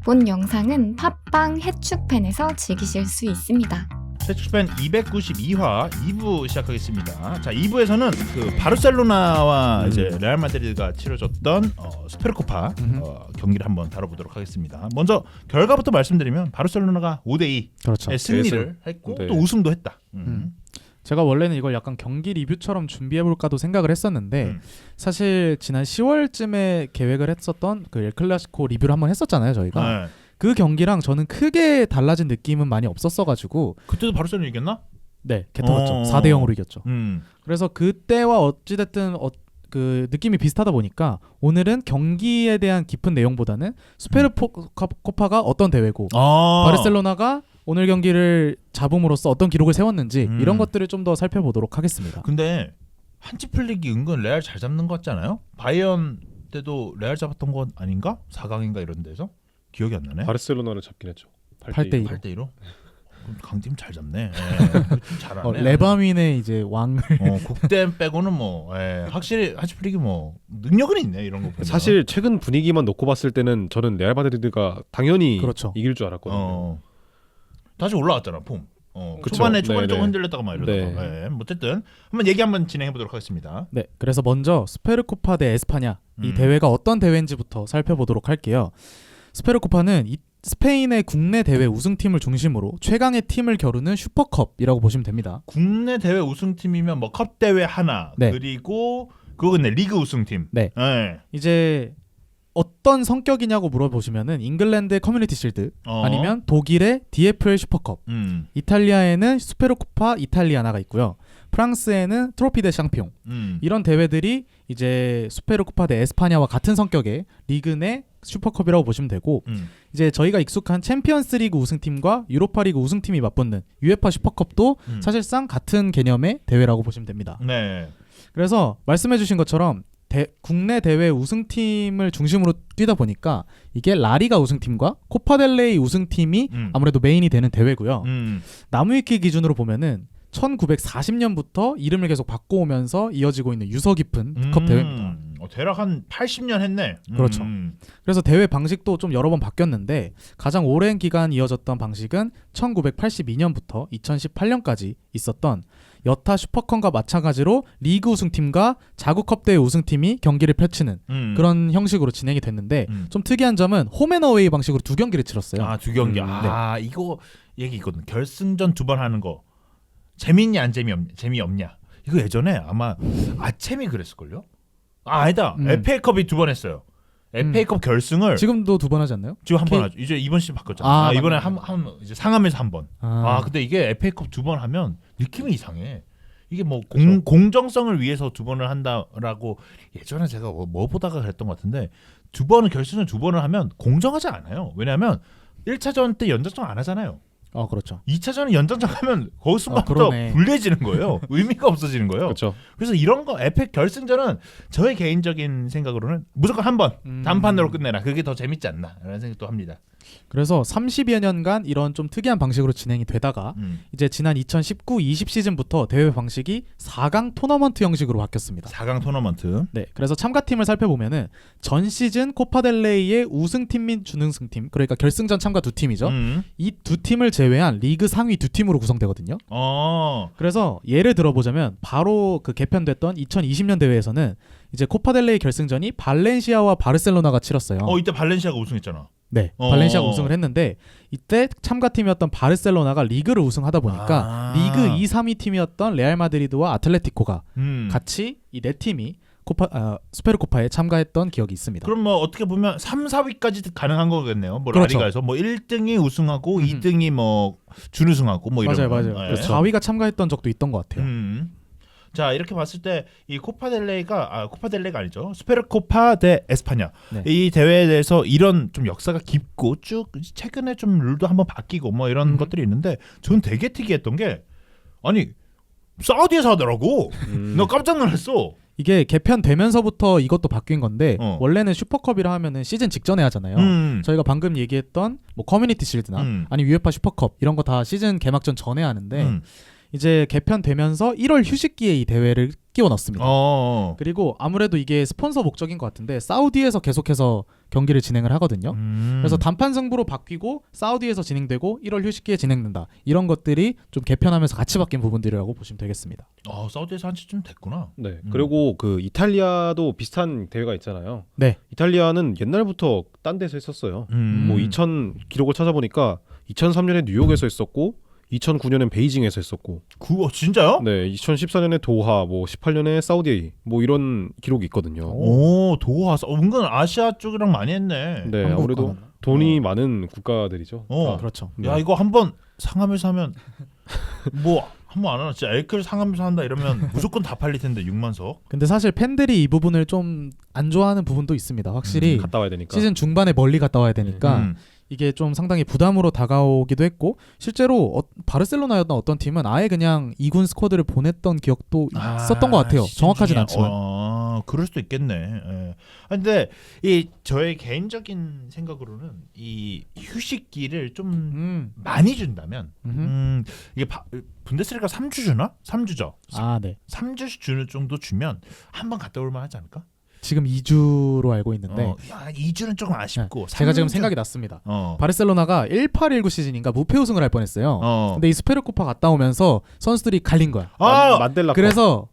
본 영상은 팟빵 해축팬에서 즐기실 수 있습니다. 해축팬 292화 2부 시작하겠습니다. 자, 2부에서는 그 바르셀로나와 이제 레알 마드리드가 치러졌던 스페르코파 경기를 한번 다뤄보도록 하겠습니다. 먼저 결과부터 말씀드리면 바르셀로나가 5대2 그렇죠. 승리를 했고 네. 또 우승도 했다. 제가 원래는 이걸 약간 경기 리뷰처럼 준비해볼까도 생각을 했었는데 사실 지난 10월쯤에 계획을 했었던 그 엘 클라시코 리뷰를 한번 했었잖아요 저희가. 네. 그 경기랑 저는 크게 달라진 느낌은 많이 없었어가지고 그때도 바르셀로나 이겼나? 네 개터졌죠. 4대0으로 이겼죠. 그래서 그때와 어찌됐든 그 느낌이 비슷하다 보니까 오늘은 경기에 대한 깊은 내용보다는 스페르코파가 어떤 대회고 바르셀로나가 오늘 경기를 잡음으로써 어떤 기록을 세웠는지 이런 것들을 좀 더 살펴보도록 하겠습니다. 근데 한치플릭이 은근 레알 잘 잡는 것 같지 않아요? 바이언 때도 레알 잡았던 건 아닌가? 4강인가 이런 데서? 기억이 안 나네. 바르셀로나를 잡긴 했죠. 8대2로. 8대2로? 강팀 잘 잡네. 좀 잘하네. 레바민의 이제 왕을 국대 빼고는 뭐 확실히 한치플릭이 뭐 능력은 있네 이런 거 보면. 사실 최근 분위기만 놓고 봤을 때는 저는 레알 마드리드가 당연히 그렇죠. 이길 줄 알았거든요. 다시 올라왔잖아 폼. 그쵸. 초반에 네네. 조금 흔들렸다가 막 이러다가. 어쨌든 한번 얘기 한번 진행해 보도록 하겠습니다. 네, 그래서 먼저 스페르코파 대 에스파냐 이 대회가 어떤 대회인지부터 살펴보도록 할게요. 스페르코파는 스페인의 국내 대회 우승팀을 중심으로 최강의 팀을 겨루는 슈퍼컵이라고 보시면 됩니다. 국내 대회 우승팀이면 뭐 컵 대회 하나 네. 그리고 그거는 리그 우승팀. 네. 이제 어떤 성격이냐고 물어보시면은 잉글랜드의 커뮤니티 실드 아니면 독일의 DFL 슈퍼컵, 이탈리아에는 스페르코파 이탈리아나가 있고요. 프랑스에는 트로피 데 샹피옹 이런 대회들이 이제 스페르코파 대 에스파냐와 같은 성격의 리그 내 슈퍼컵이라고 보시면 되고 이제 저희가 익숙한 챔피언스리그 우승팀과 유로파리그 우승팀이 맞붙는 UEFA 슈퍼컵도 사실상 같은 개념의 대회라고 보시면 됩니다. 네. 그래서 말씀해주신 것처럼 국내 대회 우승팀을 중심으로 뛰다 보니까 이게 라리가 우승팀과 코파델레이 우승팀이 아무래도 메인이 되는 대회고요. 나무위키 기준으로 보면은 1940년부터 이름을 계속 바꿔오면서 이어지고 있는 유서 깊은 컵 대회입니다. 대략 한 80년 했네. 그렇죠. 그래서 대회 방식도 좀 여러 번 바뀌었는데 가장 오랜 기간 이어졌던 방식은 1982년부터 2018년까지 있었던 여타 슈퍼컵과 마찬가지로 리그 우승팀과 자국컵 대회 우승팀이 경기를 펼치는 그런 형식으로 진행이 됐는데 좀 특이한 점은 홈앤어웨이 방식으로 두 경기를 치렀어요. 아, 두 경기. 이거 얘기 있거든. 결승전 2번 하는 거 재밌냐 안 재미없냐. 이거 예전에 아마 아챔이 그랬을걸요? 아니다. FA컵이 2번 했어요. FA컵 결승을 지금도 2번 하지 않나요? 지금 한 번 하죠. 이제 이번 시즌 바꿨잖아. 이번에 한 이제 상암에서 한 번. 근데 이게 FA컵 2번 하면 느낌이 이상해. 이게 뭐 공정성을 위해서 2번을 한다라고 예전에 제가 뭐 보다가 그랬던 것 같은데 2번은 결승전 2번을 하면 공정하지 않아요. 왜냐하면 1차전 때 연장전 안 하잖아요. 그렇죠. 2차전은 연장전 하면 거기 순간부터 불리해지는 거예요. 의미가 없어지는 거예요. 그렇죠. 그래서 이런 거 에펙 결승전은 저의 개인적인 생각으로는 무조건 한 번 단판으로 끝내라. 그게 더 재밌지 않나 라는 생각도 합니다. 그래서 30여 년간 이런 좀 특이한 방식으로 진행이 되다가 이제 지난 2019-20 시즌부터 대회 방식이 4강 토너먼트 형식으로 바뀌었습니다. 4강 토너먼트. 네, 그래서 참가팀을 살펴보면은 전 시즌 코파델레이의 우승팀 및 준우승팀, 그러니까 결승전 참가 두 팀이죠. 이 두 팀을 제외한 리그 상위 두 팀으로 구성되거든요. 그래서 예를 들어보자면 바로 그 개편됐던 2020년 대회에서는 이제 코파델레이 결승전이 발렌시아와 바르셀로나가 치렀어요. 이때 발렌시아가 우승했잖아. 네, 발렌시아가 우승을 했는데 이때 참가팀이었던 바르셀로나가 리그를 우승하다 보니까 리그 2, 3위 팀이었던 레알 마드리드와 아틀레티코가 같이 이 네 팀이 스페르코파에 참가했던 기억이 있습니다. 그럼 뭐 어떻게 보면 3, 4위까지 가능한 거겠네요. 뭐 그렇죠. 라리가에서 뭐 1등이 우승하고 2등이 뭐 준우승하고 뭐 이런 맞아요. 그렇죠. 4위가 참가했던 적도 있던 것 같아요. 자, 이렇게 봤을 때 이 코파델레이가 아니죠. 스페르코파 대 에스파냐. 네. 이 대회에 대해서 이런 좀 역사가 깊고 쭉 최근에 좀 룰도 한번 바뀌고 뭐 이런 것들이 있는데 전 되게 특이했던 게 아니 사우디에서 하더라고. 나 깜짝 놀랐어. 이게 개편되면서부터 이것도 바뀐 건데 원래는 슈퍼컵이라 하면은 시즌 직전에 하잖아요. 저희가 방금 얘기했던 뭐 커뮤니티 실드나 아니면 UEFA 슈퍼컵 이런 거 다 시즌 개막전 전에 하는데 이제 개편되면서 1월 휴식기에 이 대회를 끼워 넣습니다. 그리고 아무래도 이게 스폰서 목적인 것 같은데 사우디에서 계속해서 경기를 진행을 하거든요. 그래서 단판 승부로 바뀌고 사우디에서 진행되고 1월 휴식기에 진행된다. 이런 것들이 좀 개편하면서 같이 바뀐 부분들이라고 보시면 되겠습니다. 사우디에서 한지 좀 됐구나. 네. 그리고 그 이탈리아도 비슷한 대회가 있잖아요. 네. 이탈리아는 옛날부터 딴 데서 했었어요. 뭐 2000 기록을 찾아보니까 2003년에 뉴욕에서 했었고 2009년엔 베이징에서 했었고. 진짜요? 네, 2014년에 도하, 뭐 18년에 사우디, 뭐 이런 기록이 있거든요. 도하. 은근 아시아 쪽이랑 많이 했네. 네, 아무래도 돈이 많은 국가들이죠. 그렇죠. 야, 이거 한번 상암에서 하면 뭐 한번 안 하나? 진짜 엘클 상암에서 한다 이러면 무조건 다 팔릴 텐데 6만석. 근데 사실 팬들이 이 부분을 좀 안 좋아하는 부분도 있습니다. 확실히 갔다 와야 되니까. 시즌 중반에 멀리 갔다 와야 되니까 이게 좀 상당히 부담으로 다가오기도 했고 실제로 바르셀로나였던 어떤 팀은 아예 그냥 2군 스쿼드를 보냈던 기억도 있었던 것 같아요. 정확하진 않지만. 그럴 수도 있겠네. 예. 근데 이 저의 개인적인 생각으로는 이 휴식기를 좀 많이 준다면 이게 분데스리가 3주 주나? 3주죠. 네. 3주 주는 정도 주면 한번 갔다 올 만하지 않을까? 지금 2주로 알고 있는데 2주는 조금 아쉽고 제가 지금 생각이 났습니다. 바르셀로나가 18-19 시즌인가 무패 우승을 할 뻔했어요. 근데 이 스페르코파 갔다 오면서 선수들이 갈린 거야. 만델라 그래서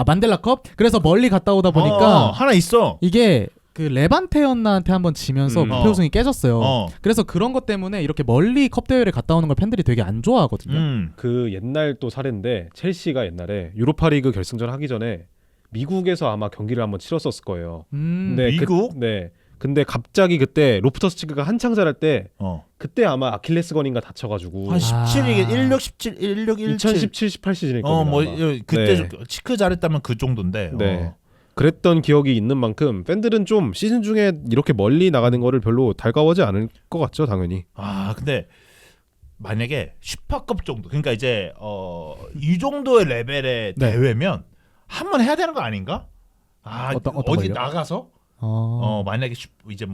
만델라컵? 그래서 멀리 갔다 오다 보니까 하나 있어. 이게 그 레반테였나한테 한번 지면서 무패 우승이 깨졌어요. 그래서 그런 것 때문에 이렇게 멀리 컵 대회를 갔다 오는 걸 팬들이 되게 안 좋아하거든요. 그 옛날 또 사례인데 첼시가 옛날에 유로파리그 결승전 하기 전에 미국에서 아마 경기를 한번 치렀었을 거예요. 근데 미국? 네. 근데 갑자기 그때 로프터스 치크가 한창 잘할 때 그때 아마 아킬레스건인가 다쳐가지고 한 17이게 16, 17, 16, 17 2017, 18 시즌일 겁니다. 뭐 그때 네. 치크 잘했다면 그 정도인데. 네. 그랬던 기억이 있는 만큼 팬들은 좀 시즌 중에 이렇게 멀리 나가는 거를 별로 달가워하지 않을 것 같죠, 당연히. 근데 만약에 슈퍼컵 정도, 그러니까 이제 이 정도의 레벨의 대회면 한번 해야 되는 거 아닌가? 어떤 어디 걸요? 나가서 만약에 이제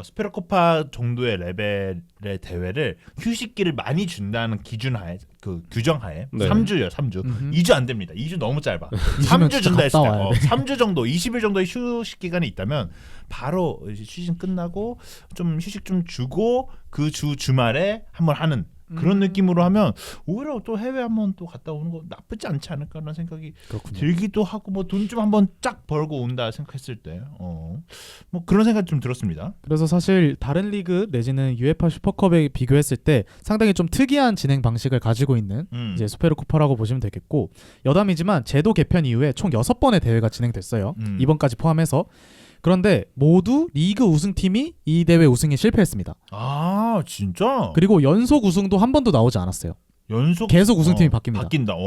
스페르코파 정도의 레벨의 대회를 휴식기를 많이 준다는 기준하에 그 규정하에 3주요. 3주. 2주 안 됩니다. 2주 너무 짧아. 3주 준다 했을 때 3주 정도 20일 정도의 휴식 기간이 있다면 바로 시즌 끝나고 좀 휴식 좀 주고 그 주말에 한번 하는 그런 느낌으로 하면 오히려 또 해외 한번 또 갔다 오는 거 나쁘지 않지 않을까라는 생각이 들기도 하고 뭐 돈 좀 한번 쫙 벌고 온다 생각했을 때 뭐 그런 생각이 좀 들었습니다. 그래서 사실 다른 리그 내지는 UEFA 슈퍼컵에 비교했을 때 상당히 좀 특이한 진행 방식을 가지고 있는 이제 스페르코파라고 보시면 되겠고 여담이지만 제도 개편 이후에 총 6번의 대회가 진행됐어요. 이번까지 포함해서. 그런데 모두 리그 우승팀이 이 대회 우승에 실패했습니다. 진짜? 그리고 연속 우승도 한 번도 나오지 않았어요. 계속 우승팀이 바뀝니다.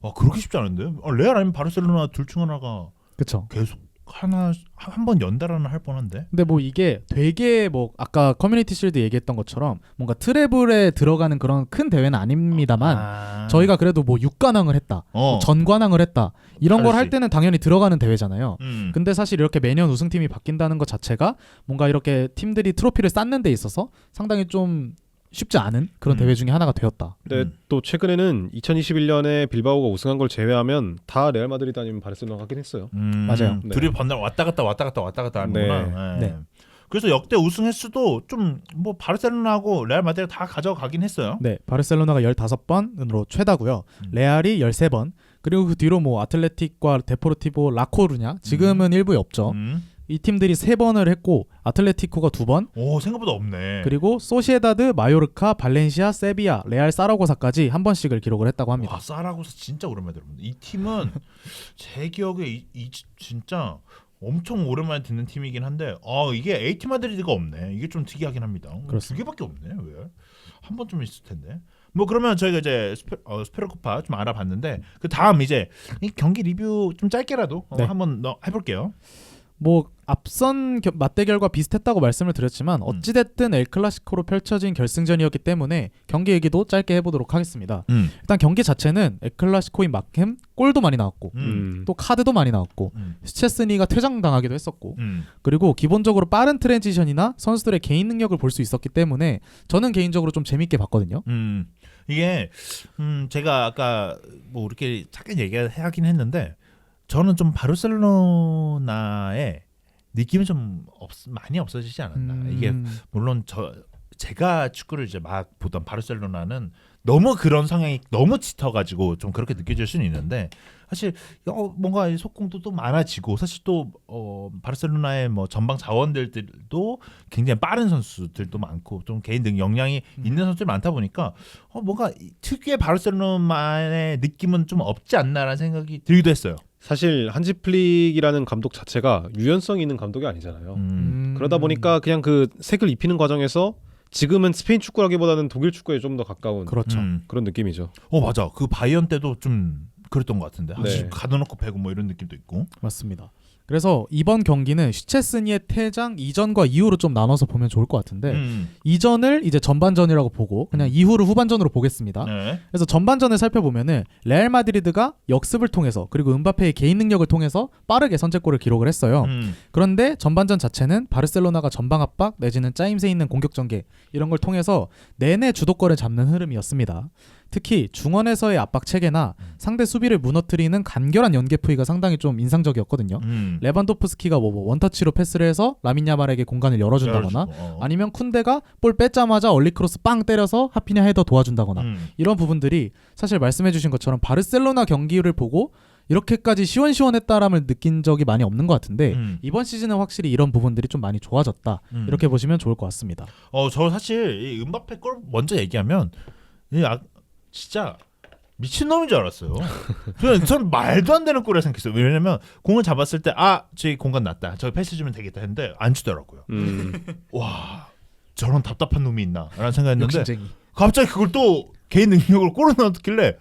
와, 그렇게 쉽지 않은데? 레알 아니면 바르셀로나 둘 중 하나가 그쵸. 계속 한 번 연달아는 할 뻔한데. 근데 뭐 이게 되게 뭐 아까 커뮤니티 실드 얘기했던 것처럼 뭔가 트래블에 들어가는 그런 큰 대회는 아닙니다만 저희가 그래도 뭐 6관왕을 했다, 뭐 전관왕을 했다 이런 걸 할 때는 당연히 들어가는 대회잖아요. 근데 사실 이렇게 매년 우승팀이 바뀐다는 것 자체가 뭔가 이렇게 팀들이 트로피를 쌓는 데 있어서 상당히 좀 쉽지 않은 그런 대회 중에 하나가 되었다. 근데 또 최근에는 2021년에 빌바오가 우승한 걸 제외하면 다 레알 마드리드 아니면 바르셀로나 가긴 했어요. 맞아요. 둘이 반날 왔다 갔다 하는구나. 네. 그래서 역대 우승 횟수도 좀 뭐 바르셀로나하고 레알 마드리드 다 가져가긴 했어요. 네, 바르셀로나가 15번으로 최다고요. 레알이 13번. 그리고 그 뒤로 뭐 아틀레틱과 데포르티보 라코루냐 지금은 일부에 없죠. 이 팀들이 3번을 했고 아틀레티코가 2번. 오, 생각보다 없네. 그리고 소시에다드, 마요르카, 발렌시아, 세비야, 레알 사라고사까지 한 번씩을 기록을 했다고 합니다. 와, 사라고사 진짜 오랜만에 들어봅니다. 이 팀은 제 기억에 진짜 엄청 오랜만에 듣는 팀이긴 한데 이게 에이티 마드리드가 없네. 이게 좀 특이하긴 합니다. 두 개밖에 없네. 왜? 한 번쯤 있을 텐데. 뭐 그러면 저희가 이제 스페르코파 좀 알아봤는데 그 다음 이제 이 경기 리뷰 좀 짧게라도 한번 해볼게요. 뭐 앞선 맞대결과 비슷했다고 말씀을 드렸지만 어찌됐든 엘클라시코로 펼쳐진 결승전이었기 때문에 경기 얘기도 짧게 해보도록 하겠습니다. 일단 경기 자체는 엘클라시코인 만큼 골도 많이 나왔고 또 카드도 많이 나왔고 스체스니가 퇴장당하기도 했었고 그리고 기본적으로 빠른 트랜지션이나 선수들의 개인 능력을 볼 수 있었기 때문에 저는 개인적으로 좀 재밌게 봤거든요. 이게 제가 아까 뭐 이렇게 잠깐 얘기하긴 했는데 저는 좀 바르셀로나의 느낌이 좀 많이 없어지지 않았나. 이게 물론 제가 축구를 이제 막 보던 바르셀로나는 너무 그런 성향이 너무 짙어가지고 좀 그렇게 느껴질 수는 있는데 사실 뭔가 속공도 또 많아지고 사실 또 바르셀로나의 뭐 전방 자원들도 굉장히 빠른 선수들도 많고 좀 개인 등 역량이 있는 선수들이 많다 보니까 뭔가 특유의 바르셀로나의 느낌은 좀 없지 않나라는 생각이 들기도 했어요. 사실 한지 플릭이라는 감독 자체가 유연성 있는 감독이 아니잖아요. 그러다 보니까 그냥 그 색을 입히는 과정에서 지금은 스페인 축구라기보다는 독일 축구에 좀 더 가까운 그렇죠. 그런 느낌이죠. 맞아. 그 바이언 때도 좀 그랬던 것 같은데. 네. 가둬놓고 패고 뭐 이런 느낌도 있고. 맞습니다. 그래서 이번 경기는 슈체스니의 퇴장 이전과 이후로 좀 나눠서 보면 좋을 것 같은데 이전을 이제 전반전이라고 보고 그냥 이후를 후반전으로 보겠습니다. 네. 그래서 전반전을 살펴보면은 레알 마드리드가 역습을 통해서 그리고 음바페의 개인 능력을 통해서 빠르게 선제골을 기록을 했어요. 그런데 전반전 자체는 바르셀로나가 전방 압박 내지는 짜임새 있는 공격 전개 이런 걸 통해서 내내 주도권을 잡는 흐름이었습니다. 특히 중원에서의 압박 체계나 상대 수비를 무너뜨리는 간결한 연계 풀이가 상당히 좀 인상적이었거든요. 레반도프스키가 뭐 원터치로 패스를 해서 라민 야말에게 공간을 열어준다거나 아니면 쿤데가 볼 뺏자마자 얼리 크로스 빵 때려서 하피냐 헤더 도와준다거나 이런 부분들이 사실 말씀해주신 것처럼 바르셀로나 경기를 보고 이렇게까지 시원시원했다람을 느낀 적이 많이 없는 것 같은데 이번 시즌은 확실히 이런 부분들이 좀 많이 좋아졌다 이렇게 보시면 좋을 것 같습니다. 저 사실 이 음바페 골 먼저 얘기하면 진짜 미친놈인 줄 알았어요. 저는 말도 안 되는 골이라 생각했어요. 왜냐면 공을 잡았을 때 저기 공간 났다. 저기 패스 주면 되겠다 했는데 안 주더라고요. 와 저런 답답한 놈이 있나 라는 생각했는데 욕심쟁이. 갑자기 그걸 또 개인 능력을 골을 넣었길래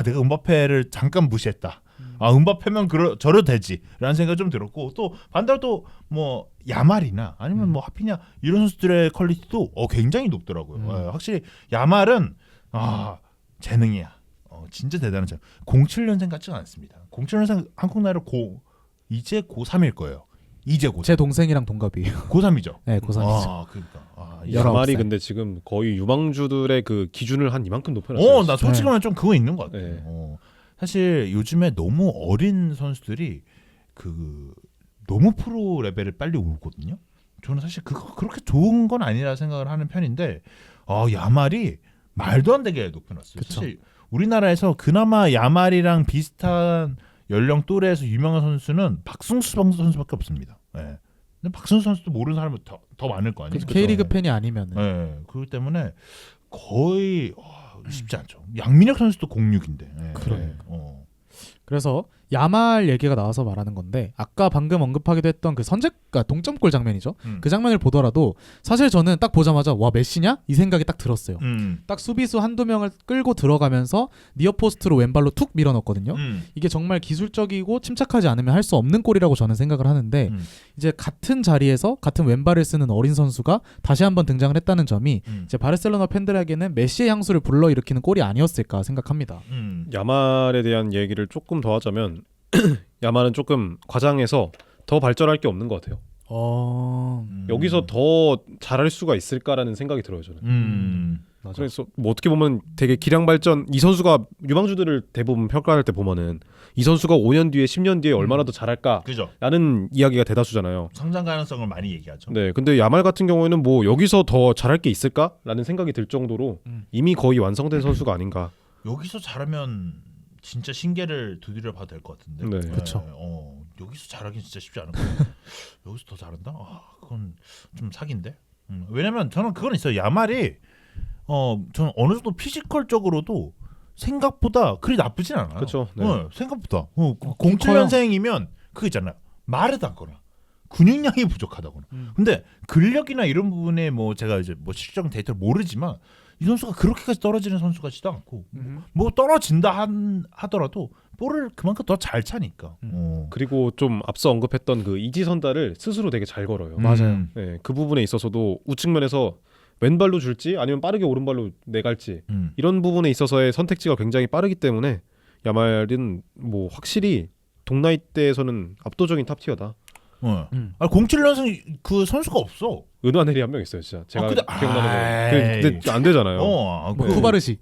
내가 음바페를 잠깐 무시했다. 음바페면 저래도 되지 라는 생각이 좀 들었고 또 반대로 또 뭐 야말이나 아니면 뭐 하피냐 이런 선수들의 퀄리티도 굉장히 높더라고요. 확실히 야말은 재능이야. 진짜 대단한 재능. 07년생 같지는 않습니다. 07년생 한국 나이로 이제 고3일 거예요. 이제 고3. 제 동생이랑 동갑이에요. 고3이죠. 네, 고3이죠. 그러니까. 야말이 근데 지금 거의 유망주들의 그 기준을 한 이만큼 높여놨어요. 나 솔직히 말하면 좀 그거 있는 것 같아요. 네. 사실 요즘에 너무 어린 선수들이 너무 프로 레벨을 빨리 오르거든요. 저는 사실 그거 그렇게 좋은 건 아니라 생각을 하는 편인데 야말이 말도 안 되게 높여놨어요. 그쵸. 사실 우리나라에서 그나마 야말이랑 비슷한 연령 또래에서 유명한 선수는 박승수 선수밖에 없습니다. 네. 근데 박승수 선수도 모르는 사람이 더 많을 거 아니에요. K리그 팬이 아니면은. 네. 그렇기 때문에 거의 쉽지 않죠. 양민혁 선수도 06인데. 네. 그래. 그래서 야말 얘기가 나와서 말하는 건데 아까 방금 언급하기도 했던 그 선제가 동점골 장면이죠. 그 장면을 보더라도 사실 저는 딱 보자마자 와 메시냐? 이 생각이 딱 들었어요. 딱 수비수 한두 명을 끌고 들어가면서 니어포스트로 왼발로 툭 밀어넣거든요. 이게 정말 기술적이고 침착하지 않으면 할 수 없는 골이라고 저는 생각을 하는데 이제 같은 자리에서 같은 왼발을 쓰는 어린 선수가 다시 한번 등장을 했다는 점이 이제 바르셀로나 팬들에게는 메시의 향수를 불러일으키는 골이 아니었을까 생각합니다. 야말에 대한 얘기를 조금 더 하자면 야말은 조금 과장해서 더 발전할 게 없는 것 같아요. 여기서 더 잘할 수가 있을까라는 생각이 들어요 저는. 맞아. 그래서 뭐 어떻게 보면 되게 기량 발전 이 선수가 유망주들을 대부분 평가할 때 보면은 이 선수가 5년 뒤에 10년 뒤에 얼마나 더 잘할까라는 그죠. 이야기가 대다수잖아요. 성장 가능성을 많이 얘기하죠. 네, 근데 야말 같은 경우에는 뭐 여기서 더 잘할 게 있을까라는 생각이 들 정도로 이미 거의 완성된 선수가 아닌가. 여기서 잘하면 진짜 신기를 두드려 봐도 될 것 같은데. 네. 그쵸. 여기서 잘하긴 진짜 쉽지 않을 거예요. 여기서 더 잘한다? 그건 좀 사기인데. 왜냐면 저는 그건 있어요. 야말이 저는 어느 정도 피지컬적으로도 생각보다 그리 나쁘진 않아요. 그렇죠. 네. 생각보다 07년생이면 그거 있잖아요. 마르다거나 근육량이 부족하다거나. 근데 근력이나 이런 부분에 뭐 제가 이제 뭐 실질적 데이터를 모르지만 이 선수가 그렇게까지 떨어지는 선수 같지도 않고 뭐 떨어진다 하더라도 볼을 그만큼 더 잘 차니까. 그리고 좀 앞서 언급했던 그 이지선다를 스스로 되게 잘 걸어요. 맞아요. 네, 그 부분에 있어서도 우측면에서 왼발로 줄지 아니면 빠르게 오른발로 내갈지 이런 부분에 있어서의 선택지가 굉장히 빠르기 때문에 야말은 뭐 확실히 동나이대에서는 압도적인 탑티어다. 07년생 그 선수가 없어. 은화넬이 한 명 있어요, 진짜. 제가 근데 기억나는 거. 근데 안 되잖아요. 쿠바르시.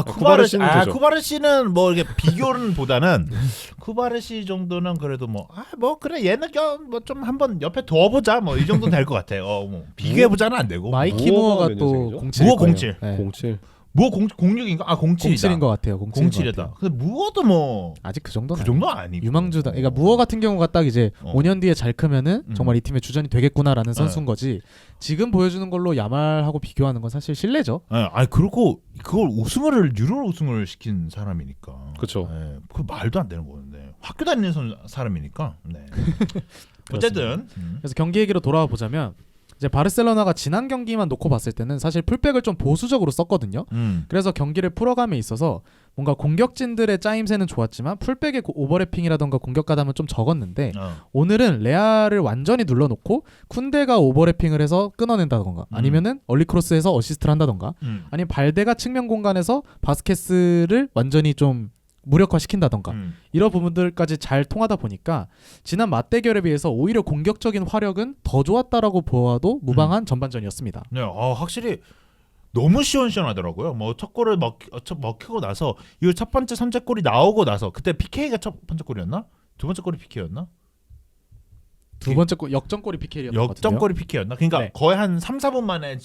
쿠바르시는 되죠. 쿠바르시는 뭐 이렇게 비교는 보다는 쿠바르시 정도는 그래도 뭐 그래 얘는 뭐 좀 한번 옆에 둬보자 뭐 이 정도 될 것 같아요. 뭐 비교해보자는 안 되고. 마이키 무어가 또 07. 무어 07. 네. 07. 무어 06인가? 07이다. 07인 것 같아요. 07이다. 근데 무어도 뭐 아직 그 정도는 그 정도 아니고. 유망주다. 그러니까 무어 같은 경우가 딱 이제 5년 뒤에 잘 크면은 정말 이 팀의 주전이 되겠구나라는 선수인 거지. 지금 보여주는 걸로 야말하고 비교하는 건 사실 실례죠. 네, 그리고 그걸 유로 우승을 시킨 사람이니까. 그렇죠. 네, 그 말도 안 되는 건데 학교 다니는 사람이니까. 네. 어쨌든 그래서 경기 얘기로 돌아와 보자면 이제 바르셀로나가 지난 경기만 놓고 봤을 때는 사실 풀백을 좀 보수적으로 썼거든요. 그래서 경기를 풀어감에 있어서 뭔가 공격진들의 짜임새는 좋았지만 풀백의 오버래핑이라던가 공격 가담은 좀 적었는데 오늘은 레알을 완전히 눌러놓고 쿤데가 오버래핑을 해서 끊어낸다던가 아니면은 얼리크로스에서 어시스트를 한다던가 아니면 발데가 측면 공간에서 바스케스를 완전히 좀 무력화시킨다던가 이런 부분들까지 잘 통하다 보니까 지난 맞대결에 비해서 오히려 공격적인 화력은 더 좋았다라고 보아도 무방한 전반전이었습니다. 네, 확실히 너무 시원시원하더라고요. 뭐 첫 골을 먹히고 나서 이거 첫 번째 선제골이 나오고 나서 그때 PK가 첫 번째 골이었나? 두 번째 골이 PK였나? 두 번째 골 역전골이 PK였던 것 같은데요. 역전골이 PK였나? 그러니까 네. 거의 한 3, 4분 만에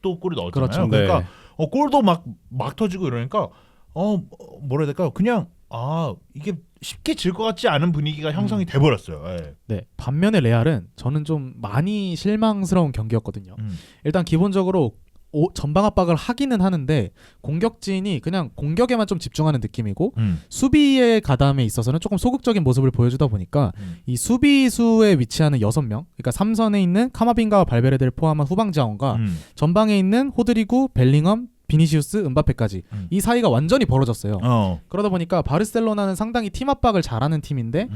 또 골이 넣었잖아요. 그렇죠. 그러니까 네. 골도 막 터지고 이러니까 뭐라 해야 될까요? 그냥 이게 쉽게 질 것 같지 않은 분위기가 형성이 돼버렸어요. 네. 네. 반면에 레알은 저는 좀 많이 실망스러운 경기였거든요. 일단 기본적으로 전방 압박을 하기는 하는데 공격진이 그냥 공격에만 좀 집중하는 느낌이고 수비의 가담에 있어서는 조금 소극적인 모습을 보여주다 보니까 이 수비수에 위치하는 6명 그러니까 3선에 있는 카마빈가와 발베르데를 포함한 후방 자원과 전방에 있는 호드리구, 벨링엄, 비니시우스, 음바페까지 이 사이가 완전히 벌어졌어요. 그러다 보니까 바르셀로나는 상당히 팀 압박을 잘하는 팀인데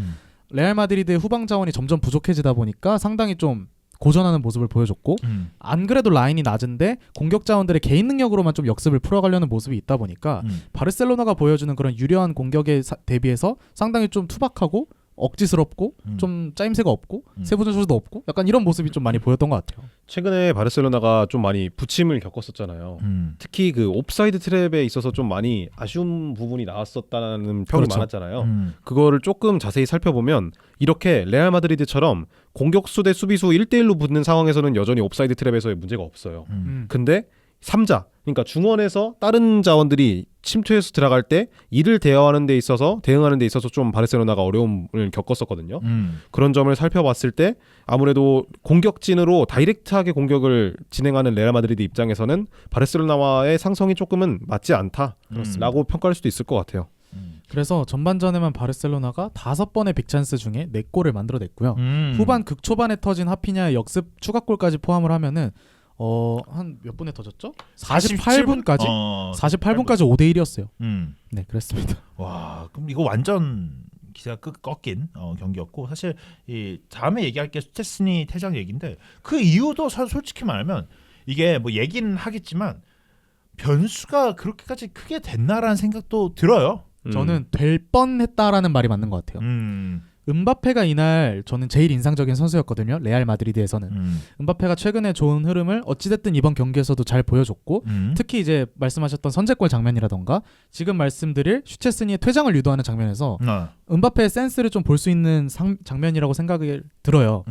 레알 마드리드의 후방 자원이 점점 부족해지다 보니까 상당히 좀 고전하는 모습을 보여줬고 안 그래도 라인이 낮은데 공격 자원들의 개인 능력으로만 좀 역습을 풀어가려는 모습이 있다 보니까 바르셀로나가 보여주는 그런 유려한 공격에 대비해서 상당히 좀 투박하고 억지스럽고 좀 짜임새가 없고 세부 전술도 없고 약간 이런 모습이 좀 많이 보였던 것 같아요. 최근에 바르셀로나가 좀 많이 부침을 겪었었잖아요. 특히 그 옵사이드 트랩에 있어서 좀 많이 아쉬운 부분이 나왔었다는 평이 그렇죠. 많았잖아요. 그거를 조금 자세히 살펴보면 이렇게 레알 마드리드처럼 공격수 대 수비수 1대1로 붙는 상황에서는 여전히 옵사이드 트랩에서의 문제가 없어요. 근데 3자 그러니까 중원에서 다른 자원들이 침투해서 들어갈 때 이를 대응하는 데 있어서 좀 바르셀로나가 어려움을 겪었었거든요. 그런 점을 살펴봤을 때 아무래도 공격진으로 다이렉트하게 공격을 진행하는 레알 마드리드 입장에서는 바르셀로나와의 상성이 조금은 맞지 않다라고 평가할 수도 있을 것 같아요. 그래서 전반전에만 바르셀로나가 5번의 빅찬스 중에 4골을 만들어냈고요. 후반 극초반에 터진 하피냐의 역습 추가골까지 포함을 하면은 한 몇 분에 터졌죠? 48분까지? 48분까지 5대1이었어요. 네, 그랬습니다. 와, 그럼 이거 완전 기세가 꺾인 경기였고 사실 이 다음에 얘기할 게 스테스니 퇴장 얘기인데 그 이유도 솔직히 말하면 이게 뭐 얘기는 하겠지만 변수가 그렇게까지 크게 됐나라는 생각도 들어요. 저는 될 뻔했다라는 말이 맞는 것 같아요. 음바페가 이날 저는 제일 인상적인 선수였거든요. 레알 마드리드에서는. 음바페가 최근에 좋은 흐름을 어찌됐든 이번 경기에서도 잘 보여줬고 특히 이제 말씀하셨던 선제골 장면이라던가 지금 말씀드릴 슈체스니의 퇴장을 유도하는 장면에서 음바페의 센스를 좀 볼 수 있는 장면이라고 생각이 들어요.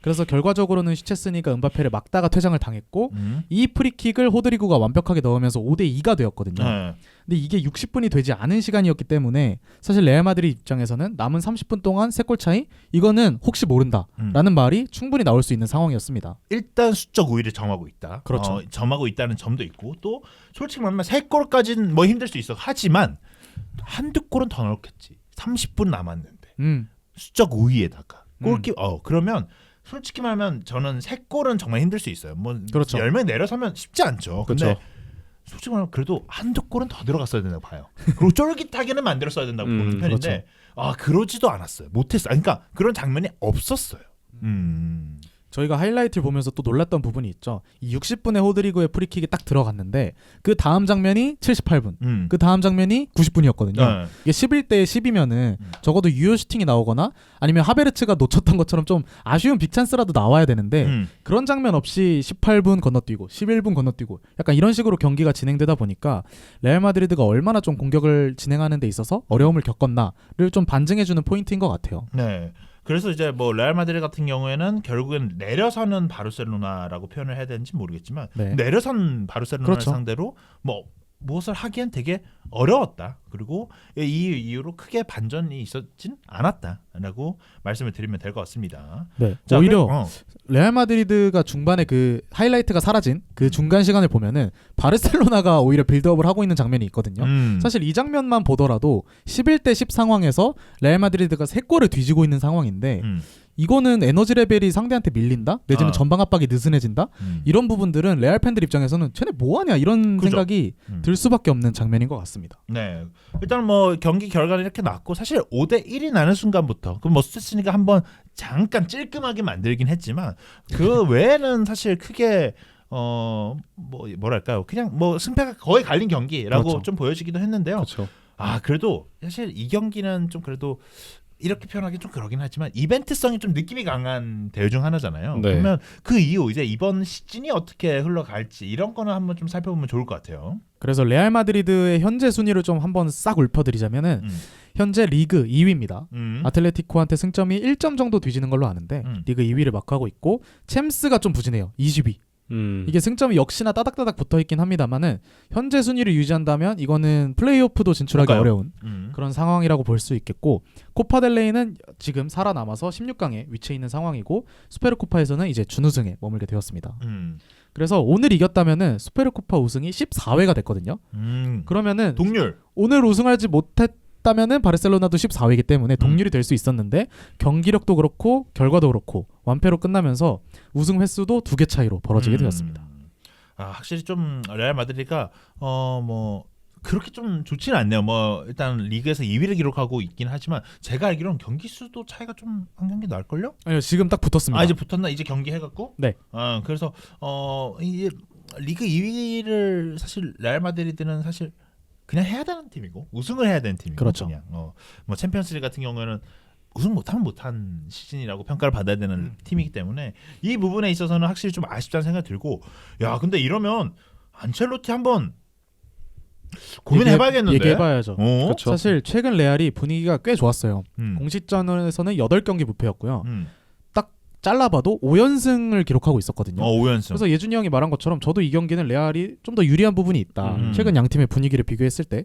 그래서 결과적으로는 슈체스니가 음바페를 막다가 퇴장을 당했고 이 프리킥을 호드리구가 완벽하게 넣으면서 5대2가 되었거든요. 근데 이게 60분이 되지 않은 시간이었기 때문에 사실 레알 마드리드 입장에서는 남은 30분 동안 3골 차이 이거는 혹시 모른다라는 말이 충분히 나올 수 있는 상황이었습니다. 일단 수적 우위를 점하고 있다. 그렇죠. 점하고 있다는 점도 있고 또 솔직히 말하면 3골까지는 뭐 힘들 수 있어. 하지만 한두 골은 더 넣었겠지. 30분 남았는데 수적 우위에다가 골키 그러면 솔직히 말하면 저는 3골은 정말 힘들 수 있어요. 뭐 그렇죠. 10명 내려서면 쉽지 않죠. 근데 그렇죠. 솔직히 말하면 그래도 한두 골은 더 들어갔어야 된다고 봐요. 그리고 쫄깃하게는 만들었어야 된다고 보는 편인데 그렇죠. 그러지도 않았어요. 못했어요. 그러니까 그런 장면이 없었어요. 저희가 하이라이트를 보면서 또 놀랐던 부분이 있죠. 이 60분의 호드리그의 프리킥이 딱 들어갔는데 그 다음 장면이 78분, 그 다음 장면이 90분이었거든요. 네. 이게 11대 10이면은 적어도 유효 슈팅이 나오거나 아니면 하베르츠가 놓쳤던 것처럼 좀 아쉬운 빅찬스라도 나와야 되는데 그런 장면 없이 18분 건너뛰고 11분 건너뛰고 약간 이런 식으로 경기가 진행되다 보니까 레알 마드리드가 얼마나 좀 공격을 진행하는 데 있어서 어려움을 겪었나를 좀 반증해주는 포인트인 것 같아요. 네. 그래서 이제 뭐 레알 마드리드 같은 경우에는 결국엔 내려서는 바르셀로나라고 표현을 해야 되는지 모르겠지만 네. 내려선 바르셀로나를 그렇죠. 상대로 뭐 무엇을 하기엔 되게 어려웠다. 그리고 이 이후로 크게 반전이 있었진 않았다라고 말씀을 드리면 될 것 같습니다. 네. 자, 오히려 레알 마드리드가 중반에 그 하이라이트가 사라진 그 중간 시간을 보면은 바르셀로나가 오히려 빌드업을 하고 있는 장면이 있거든요. 사실 이 장면만 보더라도 11대 10 상황에서 레알 마드리드가 3골을 뒤지고 있는 상황인데 이거는 에너지 레벨이 상대한테 밀린다? 내지는 전방 압박이 느슨해진다? 이런 부분들은 레알 팬들 입장에서는 쟤네 뭐하냐 이런 그죠? 생각이 들 수밖에 없는 장면인 것 같습니다. 네. 일단 뭐 경기 결과는 이렇게 났고 사실 5대 1이 나는 순간부터 그 뭐 스테치니가 한번 잠깐 찔끔하게 만들긴 했지만 그 외에는 사실 크게 뭐랄까요? 그냥 뭐 승패가 거의 갈린 경기라고 그렇죠. 좀 보여지기도 했는데요. 그렇죠. 그래도 사실 이 경기는 좀 그래도 이렇게 표현하기 좀 그러긴 하지만 이벤트성이 좀 느낌이 강한 대회 중 하나잖아요. 네. 그러면 그 이후 이제 이번 시즌이 어떻게 흘러갈지 이런 거는 한번 좀 살펴보면 좋을 것 같아요. 그래서 레알 마드리드의 현재 순위를 좀 한번 싹 읊어드리자면은 현재 리그 2위입니다. 아틀레티코한테 승점이 1점 정도 뒤지는 걸로 아는데 리그 2위를 마크하고 있고 챔스가 좀 부진해요. 20위. 이게 승점이 역시나 따닥따닥 붙어있긴 합니다만은 현재 순위를 유지한다면 이거는 플레이오프도 진출하기 그러니까요. 어려운 그런 상황이라고 볼 수 있겠고 코파델레이는 지금 살아남아서 16강에 위치해 있는 상황이고 수페르코파에서는 이제 준우승에 머물게 되었습니다. 그래서 오늘 이겼다면은 수페르코파 우승이 14회가 됐거든요. 그러면은 동률 오늘 우승하지 못했다면은 바르셀로나도 14회이기 때문에 동률이 될 수 있었는데 경기력도 그렇고 결과도 그렇고 완패로 끝나면서 우승 횟수도 2개 차이로 벌어지게 되었습니다. 확실히 좀 레알 마드리드가 뭐 그렇게 좀 좋지는 않네요. 뭐 일단 리그에서 2위를 기록하고 있긴 하지만 제가 알기로는 경기 수도 차이가 좀 한 경기 날걸요? 아니요, 지금 딱 붙었습니다. 이제 붙었나? 이제 경기 해갖고? 네. 그래서 이게 리그 2위를 사실 레알 마드리드는 사실 그냥 해야 되는 팀이고 우승을 해야 되는 팀이고 그렇죠. 그냥 뭐 챔피언스리그 같은 경우에는 우승 못하면 못한 시즌이라고 평가를 받아야 되는 팀이기 때문에 이 부분에 있어서는 확실히 좀 아쉽다는 생각이 들고 근데 이러면 안첼로티 한번 고민해봐야겠는데. 얘기해봐야죠. 그렇죠. 사실 최근 레알이 분위기가 꽤 좋았어요. 공식전에서는 8경기 무패였고요. 딱 잘라봐도 5연승을 기록하고 있었거든요. 5연승. 그래서 예준이 형이 말한 것처럼 저도 이 경기는 레알이 좀 더 유리한 부분이 있다. 최근 양 팀의 분위기를 비교했을 때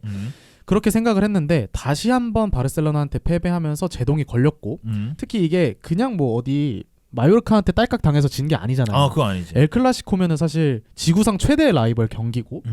그렇게 생각을 했는데 다시 한번 바르셀로나한테 패배하면서 제동이 걸렸고 특히 이게 그냥 뭐 어디 마요르카한테 딸깍 당해서 진 게 아니잖아요. 그거 아니지. 엘 클라시코면은 사실 지구상 최대의 라이벌 경기고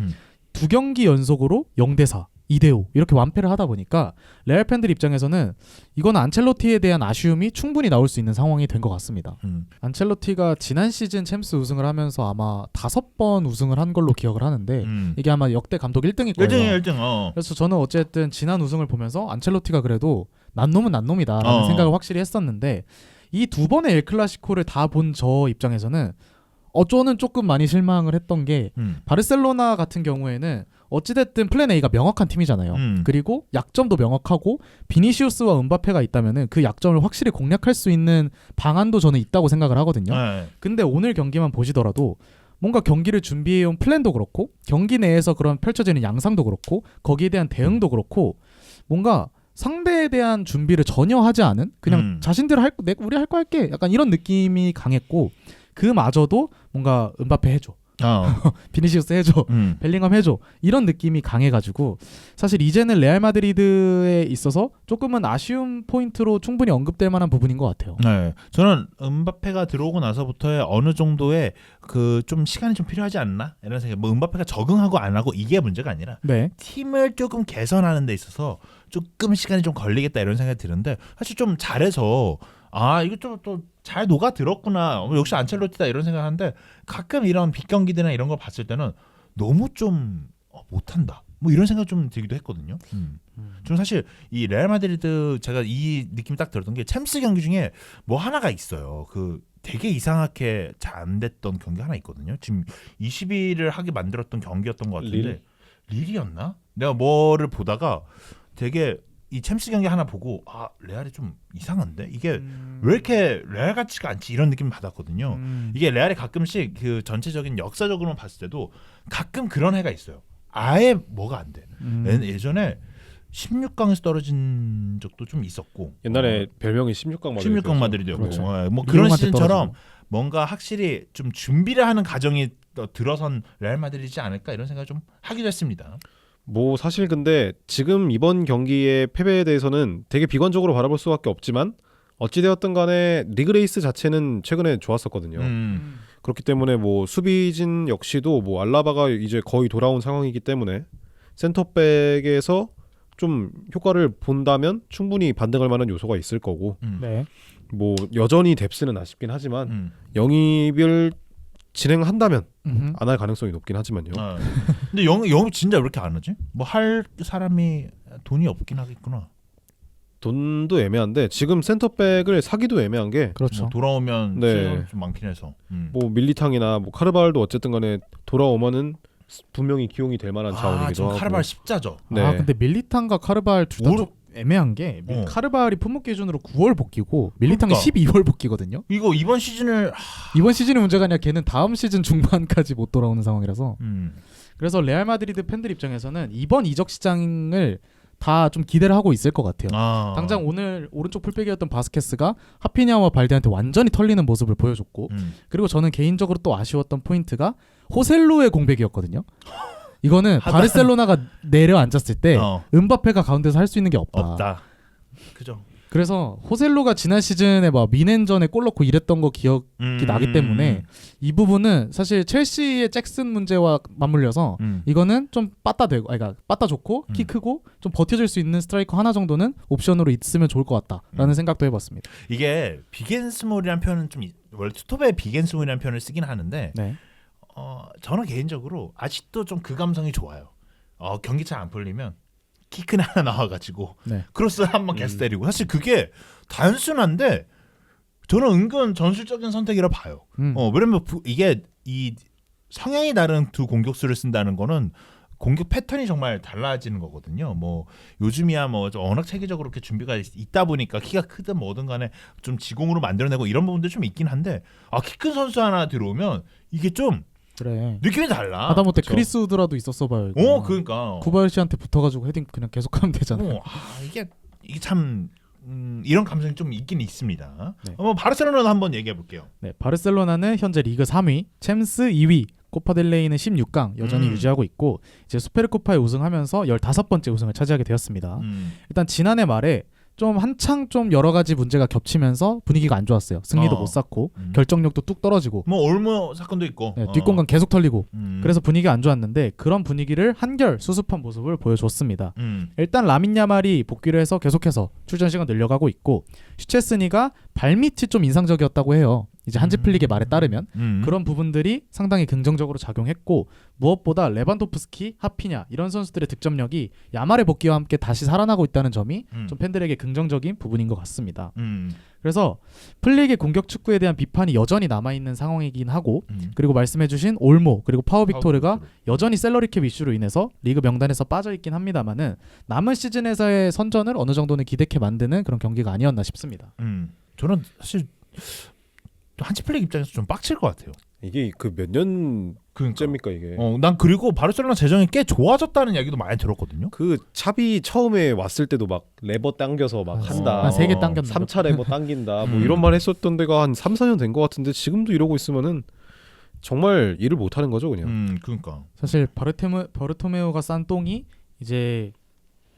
2경기 연속으로 0대4, 2대5 이렇게 완패를 하다 보니까 레알 팬들 입장에서는 이건 안첼로티에 대한 아쉬움이 충분히 나올 수 있는 상황이 된 것 같습니다. 안첼로티가 지난 시즌 챔스 우승을 하면서 아마 5번 우승을 한 걸로 기억을 하는데 이게 아마 역대 감독 1등일 거예요. 1등이에요, 1등. 그래서 저는 어쨌든 지난 우승을 보면서 안첼로티가 그래도 난 놈은 난 놈이다라는 생각을 확실히 했었는데 이 2번의 엘 클라시코를 다 본 저 입장에서는 저는 조금 많이 실망을 했던 게 바르셀로나 같은 경우에는 어찌됐든 플랜 A가 명확한 팀이잖아요. 그리고 약점도 명확하고 비니시우스와 은바페가 있다면은 그 약점을 확실히 공략할 수 있는 방안도 저는 있다고 생각을 하거든요. 근데 오늘 경기만 보시더라도 뭔가 경기를 준비해온 플랜도 그렇고 경기 내에서 그런 펼쳐지는 양상도 그렇고 거기에 대한 대응도 그렇고 뭔가 상대에 대한 준비를 전혀 하지 않은 그냥 자신들 우리 할 거 할게 약간 이런 느낌이 강했고 그마저도 뭔가 은바페 해줘 비니시우스 해줘 벨링엄 해줘 이런 느낌이 강해가지고 사실 이제는 레알 마드리드에 있어서 조금은 아쉬운 포인트로 충분히 언급될 만한 부분인 것 같아요. 네, 저는 은바페가 들어오고 나서부터의 어느 정도의 그 좀 시간이 좀 필요하지 않나 이런 생각. 뭐 은바페가 적응하고 안 하고 이게 문제가 아니라 팀을 조금 개선하는 데 있어서 조금 시간이 좀 걸리겠다 이런 생각이 드는데 사실 좀 잘해서 이거 좀 또 잘 녹아 들었구나. 역시 안첼로티다 이런 생각하는데 가끔 이런 빅 경기들이나 이런 거 봤을 때는 너무 좀 못한다. 뭐 이런 생각 좀 들기도 했거든요. 저는 사실 이 레알 마드리드 제가 이 느낌이 딱 들었던 게 챔스 경기 중에 뭐 하나가 있어요. 그 되게 이상하게 잘 안 됐던 경기 하나 있거든요. 지금 20일을 하게 만들었던 경기였던 것 같은데 릴이었나? 내가 뭐를 보다가 되게 이 챔스 경기 하나 보고 레알이 좀 이상한데 이게 왜 이렇게 레알 같지가 않지 이런 느낌 받았거든요. 이게 레알이 가끔씩 그 전체적인 역사적으로만 봤을 때도 가끔 그런 해가 있어요. 아예 뭐가 안 돼. 예전에 16강에서 떨어진 적도 좀 있었고 옛날에 별명이 16강 마드리드였고 그렇죠. 뭐 그런 리옹한테 시즌처럼 떨어지고. 뭔가 확실히 좀 준비를 하는 과정이 들어선 레알 마드리드이지 않을까 이런 생각을 좀 하기도 했습니다. 뭐 사실 근데 지금 이번 경기의 패배에 대해서는 되게 비관적으로 바라볼 수밖에 없지만 어찌되었든 간에 리그 레이스 자체는 최근에 좋았었거든요. 그렇기 때문에 뭐 수비진 역시도 뭐 알라바가 이제 거의 돌아온 상황이기 때문에 센터백에서 좀 효과를 본다면 충분히 반등할 만한 요소가 있을 거고 네. 뭐 여전히 뎁스는 아쉽긴 하지만 영입을 진행한다면 안 할 가능성이 높긴 하지만요. 근데 영입 진짜 왜 이렇게 안 하지? 뭐 할 사람이 돈이 없긴 하겠구나. 돈도 애매한데 지금 센터백을 사기도 애매한 게 그렇죠. 뭐 돌아오면 네. 좀 많긴 해서. 뭐 밀리탕이나 뭐 카르발도 어쨌든 간에 돌아오면은 분명히 기용이 될 만한 자원이기도 하고. 카르발 십자죠. 네. 근데 밀리탄과 카르발 둘 다 오르- 좀 애매한 게 어. 카르발이 품목 기준으로 9월 복귀고 밀리탄이 그러니까. 12월 복귀거든요. 이거 이번 시즌을 이번 시즌의 문제가 아니라 걔는 다음 시즌 중반까지 못 돌아오는 상황이라서 그래서 레알 마드리드 팬들 입장에서는 이번 이적 시장을 다 좀 기대를 하고 있을 것 같아요. 당장 오늘 오른쪽 풀백이었던 바스케스가 하피냐와 발데한테 완전히 털리는 모습을 보여줬고 그리고 저는 개인적으로 또 아쉬웠던 포인트가 호셀루의 공백이었거든요. 이거는 바르셀로나가 내려앉았을 때 음바페가 가운데서 할 수 있는 게 없다. 그죠. 그래서 호셀루가 지난 시즌에 막 미넨전에 골 넣고 이랬던 거 기억이 나기 때문에 이 부분은 사실 첼시의 잭슨 문제와 맞물려서 이거는 좀 빠따되고, 그러니까 빠따 좋고 키 크고 좀 버텨줄 수 있는 스트라이커 하나 정도는 옵션으로 있으면 좋을 것 같다라는 생각도 해봤습니다. 이게 비겐스몰이라는 표현은 좀 원래 투톱에 비겐스몰이라는 표현을 쓰긴 하는데 네. 저는 개인적으로 아직도 좀 그 감성이 좋아요. 경기 잘 안 풀리면 키 큰 하나 나와가지고 네. 크로스 한번 계속 때리고 사실 그게 단순한데 저는 은근 전술적인 선택이라 봐요. 왜냐면 이게 이 성향이 다른 두 공격수를 쓴다는 거는 공격 패턴이 정말 달라지는 거거든요. 뭐 요즘이야 뭐 워낙 체계적으로 이렇게 준비가 있다 보니까 키가 크든 뭐든 간에 좀 지공으로 만들어내고 이런 부분들 좀 있긴 한데 키 큰 선수 하나 들어오면 이게 좀 그래. 느낌이 달라. 하다못해 그쵸? 크리스 우드라도 있었어 봐요. 이거. 그러니까. 쿠바요시한테 붙어가지고 헤딩 그냥 계속하면 되잖아요. 이게 참 이런 감성이 좀 있긴 있습니다. 네. 바르셀로나도 한번 얘기해 볼게요. 네, 바르셀로나는 현재 리그 3위, 챔스 2위, 코파델레이는 16강 여전히 유지하고 있고 이제 수페르코파에 우승하면서 15번째 우승을 차지하게 되었습니다. 일단 지난해 말에 좀 한창 좀 여러 가지 문제가 겹치면서 분위기가 안 좋았어요. 승리도 못 쌓고 결정력도 뚝 떨어지고 뭐 올모 사건도 있고 네, 뒷공간 계속 털리고 그래서 분위기가 안 좋았는데 그런 분위기를 한결 수습한 모습을 보여줬습니다. 일단 라민 야말이 복귀를 해서 계속해서 출전 시간 늘려가고 있고 슈체스니가 발밑이 좀 인상적이었다고 해요. 이제 한지플릭의 말에 따르면 그런 부분들이 상당히 긍정적으로 작용했고 무엇보다 레반도프스키, 하피냐 이런 선수들의 득점력이 야말의 복귀와 함께 다시 살아나고 있다는 점이 좀 팬들에게 긍정적인 부분인 것 같습니다. 그래서 플릭의 공격 축구에 대한 비판이 여전히 남아있는 상황이긴 하고 그리고 말씀해주신 올모 그리고 파워 빅토르가 여전히 셀러리캡 이슈로 인해서 리그 명단에서 빠져있긴 합니다만은 남은 시즌에서의 선전을 어느 정도는 기대케 만드는 그런 경기가 아니었나 싶습니다. 저는 사실 한치플릭 입장에서 좀 빡칠 것 같아요. 이게 그 몇 년째입니까 이게? 난 그리고 바르셀로나 재정이 꽤 좋아졌다는 이야기도 많이 들었거든요. 그 차비 처음에 왔을 때도 막 레버 당겨서 막 한다. 한 3개 당겼나? 3차 레버 당긴다. 뭐 이런 말 했었던 데가 한 3, 4년 된 것 같은데 지금도 이러고 있으면은 정말 일을 못 하는 거죠, 그냥. 그러니까. 사실 버르토메오가 싼 똥이 이제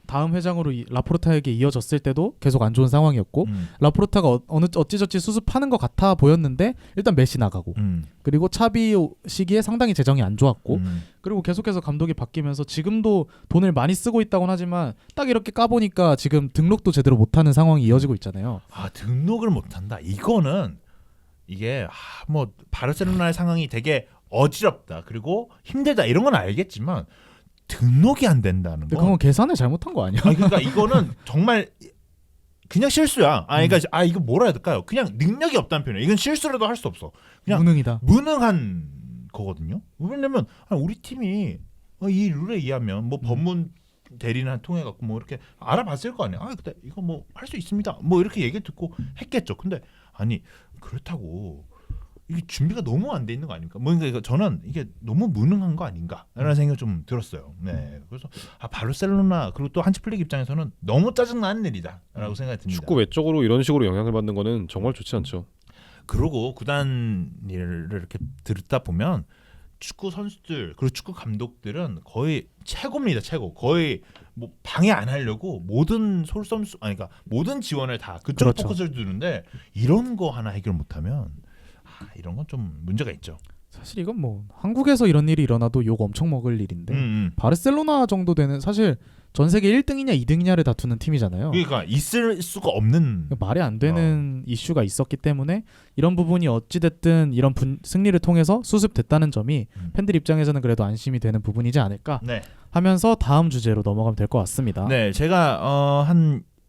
다음 회장으로 라포르타에게 이어졌을 때도 계속 안 좋은 상황이었고 라포르타가 어찌저찌 수습하는 것 같아 보였는데 일단 메시 나가고 그리고 차비 시기에 상당히 재정이 안 좋았고 그리고 계속해서 감독이 바뀌면서 지금도 돈을 많이 쓰고 있다고는 하지만 딱 이렇게 까보니까 지금 등록도 제대로 못하는 상황이 이어지고 있잖아요. 등록을 못한다. 이거는 이게 뭐 바르셀로나의 상황이 되게 어지럽다 그리고 힘들다 이런 건 알겠지만 등록이 안 된다는 거. 그건 계산을 잘못한 거 아니야? 그러니까 이거는 정말 그냥 실수야. 그러니까 이거 뭐라 해야 될까요? 그냥 능력이 없다는 표현이에요. 이건 실수라도 할 수 없어. 그냥 무능이다. 무능한 거거든요. 왜냐면 우리 팀이 이 룰에 의하면 뭐 법문 대리나 통해 갖고 뭐 이렇게 알아봤을 거 아니야. 근데 이거 뭐 할 수 있습니다. 뭐 이렇게 얘기 듣고 했겠죠. 근데 아니 그렇다고 이게 준비가 너무 안 돼 있는 거 아닙니까? 그러니까 저는 이게 너무 무능한 거 아닌가라는 생각이 좀 들었어요. 네, 그래서 바르셀로나 그리고 또 한치플릭 입장에서는 너무 짜증나는 일이다라고 생각이 듭니다. 축구 외적으로 이런 식으로 영향을 받는 거는 정말 좋지 않죠. 그리고 구단 일을 이렇게 듣다 보면 축구 선수들 그리고 축구 감독들은 거의 최고입니다. 최고. 거의 뭐 방해 안 하려고 모든 솔선수 그러니까 모든 지원을 다 그쪽 그렇죠. 포커스를 두는데 이런 거 하나 해결 못하면 이런 건 좀 문제가 있죠. 사실 이건 뭐 한국에서 이런 일이 일어나도 욕 엄청 먹을 일인데 바르셀로나 정도 되는 사실 전 세계 1등이냐 2등이냐를 다투는 팀이잖아요. 그러니까 있을 수가 없는 말이 안 되는 이슈가 있었기 때문에 이런 부분이 어찌됐든 이런 승리를 통해서 수습됐다는 점이 팬들 입장에서는 그래도 안심이 되는 부분이지 않을까 네. 하면서 다음 주제로 넘어가면 될 것 같습니다. 네, 제가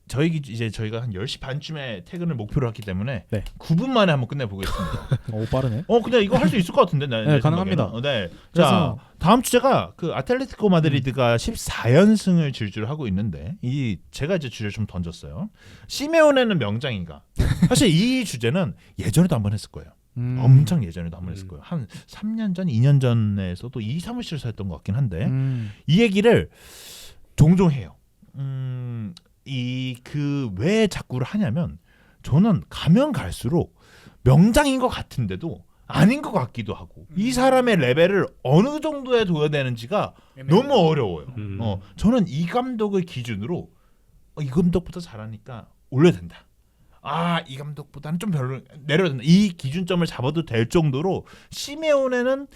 저희가 한 10시 반쯤에 퇴근을 목표로 했기 때문에 네. 9분 만에 한번 끝내보겠습니다. 오 빠르네. 근데 이거 할 수 있을 것 같은데. 네, 가능합니다. 네. 그래서 자, 다음 주제가 그 아틀레티코 마드리드가 14연승을 질주를 하고 있는데 제가 이제 주제를 좀 던졌어요. 시메오네는 명장인가? 사실 이 주제는 예전에도 한번 했을 거예요. 엄청 예전에도 한번 했을 거예요. 한 3년 전, 2년 전에서도 이 사무실에서 했던 것 같긴 한데 이 얘기를 종종 해요. 왜 자꾸를 하냐면 저는 가면 갈수록 명장인 것 같은데도 아닌 것 같기도 하고 이 사람의 레벨을 어느 정도에 둬야 되는지가 너무 어려워요. 저는 이 감독을 기준으로 이 감독보다 잘하니까 올려야 된다. 이 감독보다는 좀 별로 내려야 된다. 이 기준점을 잡아도 될 정도로 시메오네는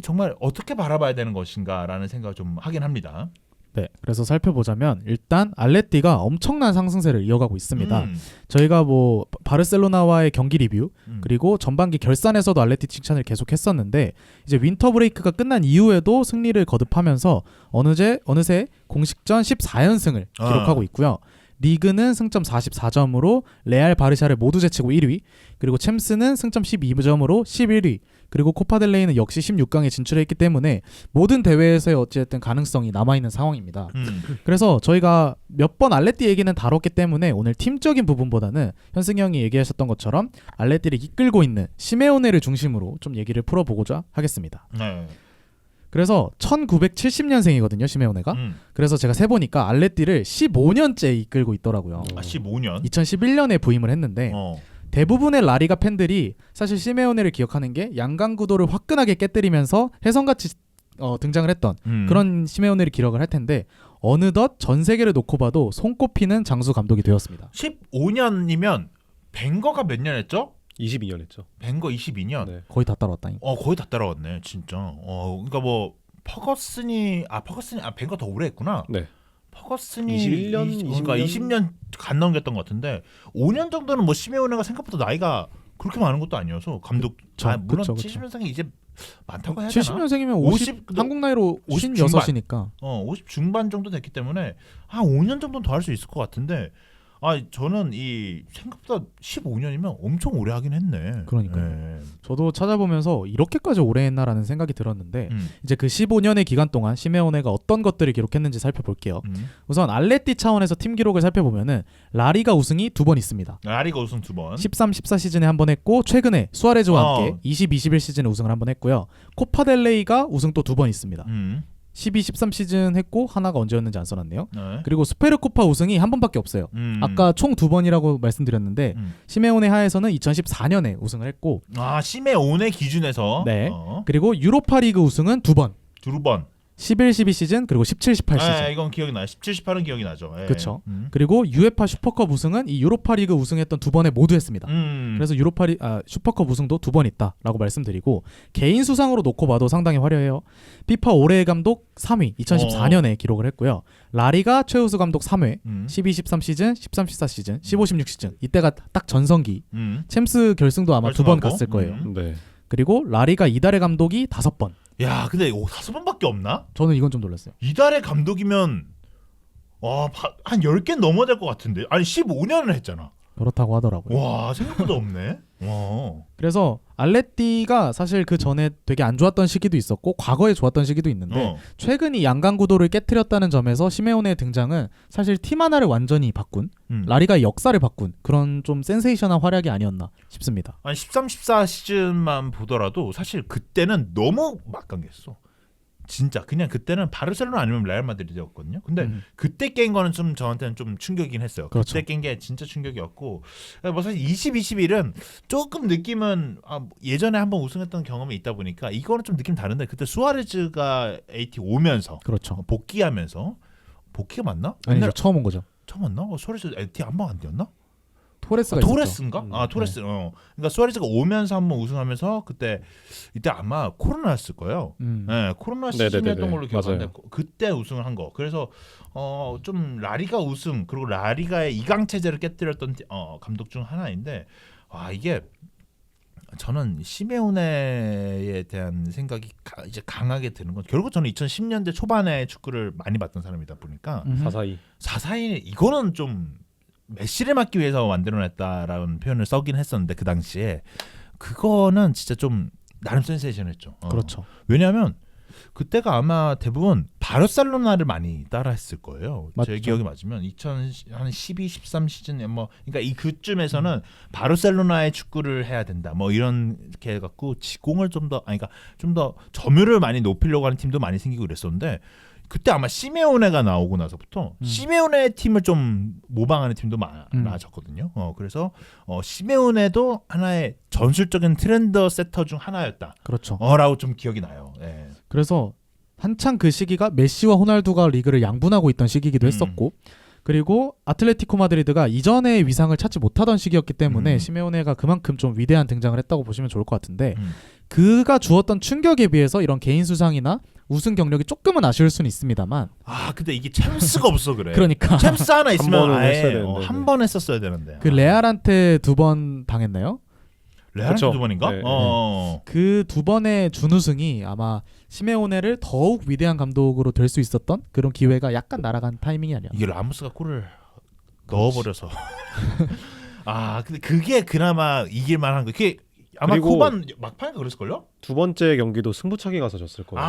정말 어떻게 바라봐야 되는 것인가라는 생각을 좀 하긴 합니다. 네, 그래서 살펴보자면 일단 알레티가 엄청난 상승세를 이어가고 있습니다. 저희가 뭐 바르셀로나와의 경기 리뷰 그리고 전반기 결산에서도 알레티 칭찬을 계속했었는데 이제 윈터 브레이크가 끝난 이후에도 승리를 거듭하면서 어느새 공식전 14연승을 기록하고 있고요. 리그는 승점 44점으로 레알 바르샤를 모두 제치고 1위, 그리고 챔스는 승점 12점으로 11위, 그리고 코파델레이는 역시 16강에 진출했기 때문에 모든 대회에서의 어찌됐든 가능성이 남아있는 상황입니다. 그래서 저희가 몇 번 알레티 얘기는 다뤘기 때문에 오늘 팀적인 부분보다는 현승이 형이 얘기하셨던 것처럼 알레티를 이끌고 있는 시메오네를 중심으로 좀 얘기를 풀어보고자 하겠습니다. 네. 그래서 1970년생이거든요, 시메오네가. 그래서 제가 세보니까 알레티를 15년째 이끌고 있더라고요. 15년? 2011년에 부임을 했는데 대부분의 라리가 팬들이 사실 시메오네를 기억하는 게 양강구도를 화끈하게 깨뜨리면서 혜성같이 등장을 했던 그런 시메오네를 기억을 할 텐데 어느덧 전 세계를 놓고 봐도 손꼽히는 장수 감독이 되었습니다. 15년이면 벵거가 몇 년 했죠? 22년 했죠. 벵거 22년. 네. 거의 다 따라왔다니. 거의 다 따라왔네, 진짜. 그러니까 뭐 퍼거슨이 벵거 더 오래 했구나. 네. 퍼거슨이 21년, 그러니까 20년 간 넘겼던 것 같은데 5년 정도는 뭐 시메오네가 생각보다 나이가 그렇게 많은 것도 아니어서 감독 물론 70년생이 이제 많다고 해야 되나? 70년생이면 50 한국 나이로 56이니까 50 중반 정도 됐기 때문에 한 5년 정도는 더 할 수 있을 것 같은데 저는 이 생각보다 15년이면 엄청 오래 하긴 했네. 그러니까요. 네. 저도 찾아보면서 이렇게까지 오래 했나라는 생각이 들었는데 이제 그 15년의 기간 동안 시메오네가 어떤 것들을 기록했는지 살펴볼게요. 우선 알레티 차원에서 팀 기록을 살펴보면은 라리가 우승이 2번 있습니다. 라리가 우승 2번. 13-14 시즌에 한 번 했고 최근에 수아레즈와 함께 20-21 시즌에 우승을 한 번 했고요. 코파델레이가 우승 또 2번 있습니다. 12-13 시즌 했고 하나가 언제였는지 안 써놨네요. 네. 그리고 스페르코파 우승이 한 번밖에 없어요. 아까 총 2번이라고 말씀드렸는데 시메오네 하에서는 2014년에 우승을 했고 시메오네 기준에서 네. 그리고 유로파리그 우승은 2번. 2번. 11-12 시즌 그리고 17-18 시즌. 이건 기억이 나요. 17-18은 기억이 나죠. 그렇죠. 그리고 UEFA 슈퍼컵 우승은 이 유로파리그 우승했던 2번에 모두 했습니다. 그래서 슈퍼컵 우승도 2번 있다라고 말씀드리고 개인 수상으로 놓고 봐도 상당히 화려해요. 피파 올해의 감독 3위 2014년에 기록을 했고요. 라리가 최우수 감독 3회 12-13 시즌, 13-14 시즌, 15-16 시즌 이때가 딱 전성기. 챔스 결승도 아마 2번 갔을 거예요. 네. 그리고 라리가 이달의 감독이 5번. 야, 근데 5번밖에 없나? 저는 이건 좀 놀랐어요. 이달의 감독이면 한 10개 넘어야 될 것 같은데. 아니 15년을 했잖아. 그렇다고 하더라고요. 와 생각보다 없네. 와. 그래서 알레티가 사실 그 전에 되게 안 좋았던 시기도 있었고 과거에 좋았던 시기도 있는데 최근 이 양강 구도를 깨트렸다는 점에서 시메오네의 등장은 사실 팀 하나를 완전히 바꾼 라리가의 역사를 바꾼 그런 좀 센세이션한 활약이 아니었나 싶습니다. 아니 13, 14 시즌만 보더라도 사실 그때는 너무 막강했어. 진짜 그냥 그때는 바르셀로나 아니면 레알 마드리드였거든요. 근데 그때 깬 거는 좀 저한테는 좀 충격이긴 했어요. 그렇죠. 그때 깬 게 진짜 충격이었고 뭐 사실 20-21은 조금 느낌은 예전에 한번 우승했던 경험이 있다 보니까 이거는 좀 느낌 다른데 그때 수아레즈가 AT 오면서 그렇죠. 복귀하면서 복귀가 맞나? 아니죠. 처음 온 거죠. 처음 왔나? 수아레즈 AT 한 번 안 되었나? 토레스가 토레스인가? 토레스. 그러니까 수아레즈가 오면서 한번 우승하면서 이때 아마 코로나였을 거예요. 네, 코로나 시즌이었던 걸로 기억하는데 그때 우승을 한 거. 그래서 좀 라리가 우승 그리고 라리가의 2강 체제를 깨뜨렸던 감독 중 하나인데 이게 저는 시메오네에 대한 생각이 이제 강하게 드는 건 결국 저는 2010년대 초반에 축구를 많이 봤던 사람이다 보니까 4-4-2 이거는 좀 메시를 막기 위해서 만들어냈다라는 표현을 써긴 했었는데 그 당시에 그거는 진짜 좀 나름 센세이션했죠. 그렇죠. 왜냐하면 그때가 아마 대부분 바르셀로나를 많이 따라했을 거예요. 맞죠. 제 기억이 맞으면 2012, 13 시즌에 그러니까 그쯤에서는 바르셀로나의 축구를 해야 된다. 이렇게 해갖고 지공을 좀 더 점유율을 많이 높이려고 하는 팀도 많이 생기고 그랬었는데. 그때 아마 시메오네가 나오고 나서부터 시메오네 팀을 좀 모방하는 팀도 많아졌거든요. 그래서 시메오네도 하나의 전술적인 트렌드 세터 중 하나였다. 그렇죠. 라고 좀 기억이 나요. 네. 그래서 한창 그 시기가 메시와 호날두가 리그를 양분하고 있던 시기이기도 했었고 그리고 아틀레티코 마드리드가 이전의 위상을 찾지 못하던 시기였기 때문에 시메오네가 그만큼 좀 위대한 등장을 했다고 보시면 좋을 것 같은데 그가 주었던 충격에 비해서 이런 개인 수상이나 우승 경력이 조금은 아쉬울 수는 있습니다만 근데 이게 챔스가 없어 그래. 그러니까 챔스 하나 있으면 아예 한 번 했었어야 되는데. 그 레알한테 2번 당했나요? 레알한테 2번인가? 네. 그 2번의 준우승이 아마 시메오네를 더욱 위대한 감독으로 될 수 있었던 그런 기회가 약간 날아간 타이밍이 아니야. 이게 라모스가 골을 넣어버려서. 근데 그게 그나마 이길 만한 거. 그게 아마 후반 막판에 그랬을걸요? 두 번째 경기도 승부차기 가서 졌을 거예요.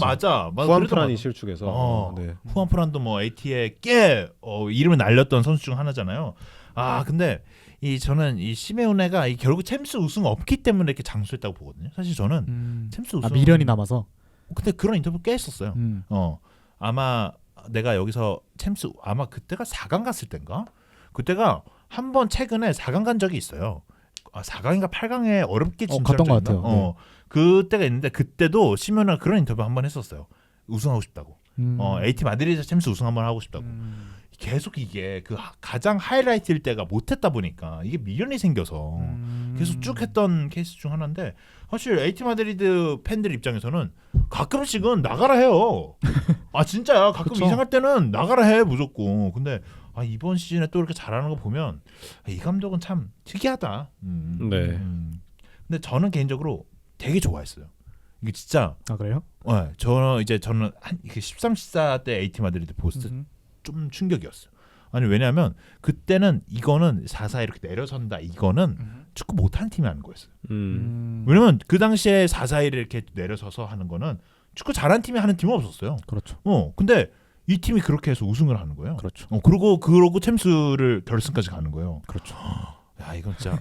맞아. 후안프란이 실축해서. 후안프란도 AT에 꽤 이름을 날렸던 선수 중 하나잖아요. 근데 저는 이 시메오네가 결국 챔스 우승 없기 때문에 이렇게 장수했다고 보거든요. 사실 저는 챔스 우승 미련이 남아서. 근데 그런 인터뷰 꽤 했었어요. 아마 내가 여기서 챔스 아마 그때가 4강 갔을 땐가? 그때가 한 번 최근에 4강 간 적이 있어요. 4강인가 8강에 어렵게 갔던 것 같아요. 그때가 있는데 그때도 시메오네가 그런 인터뷰 한 번 했었어요. 우승하고 싶다고. AT 마드리드 챔스 우승 한번 하고 싶다고. 계속 이게 그 가장 하이라이트일 때가 못했다 보니까 이게 미련이 생겨서 계속 쭉 했던 케이스 중 하나인데 사실 AT 마드리드 팬들 입장에서는 가끔씩은 나가라 해요. 진짜야. 가끔 그쵸. 이상할 때는 나가라 해 무조건. 근데 이번 시즌에 또 이렇게 잘하는 거 보면 이 감독은 참 특이하다. 네. 근데 저는 개인적으로 되게 좋아했어요. 이게 진짜. 그래요? 네, 저는 한 13, 14 때 AT 마드리드 보스 좀 충격이었어요. 왜냐하면 그때는 이거는 4-4 이렇게 내려선다. 이거는 축구 못하는 팀이 하는 거였어요. 왜냐면 그 당시에 4-4-1을 이렇게 내려서서 하는 거는 축구 잘하는 팀이 하는 팀은 없었어요. 그렇죠. 근데 이 팀이 그렇게 해서 우승을 하는 거예요. 그렇죠. 그러고 챔스를 결승까지 가는 거예요. 그렇죠. 이건 진짜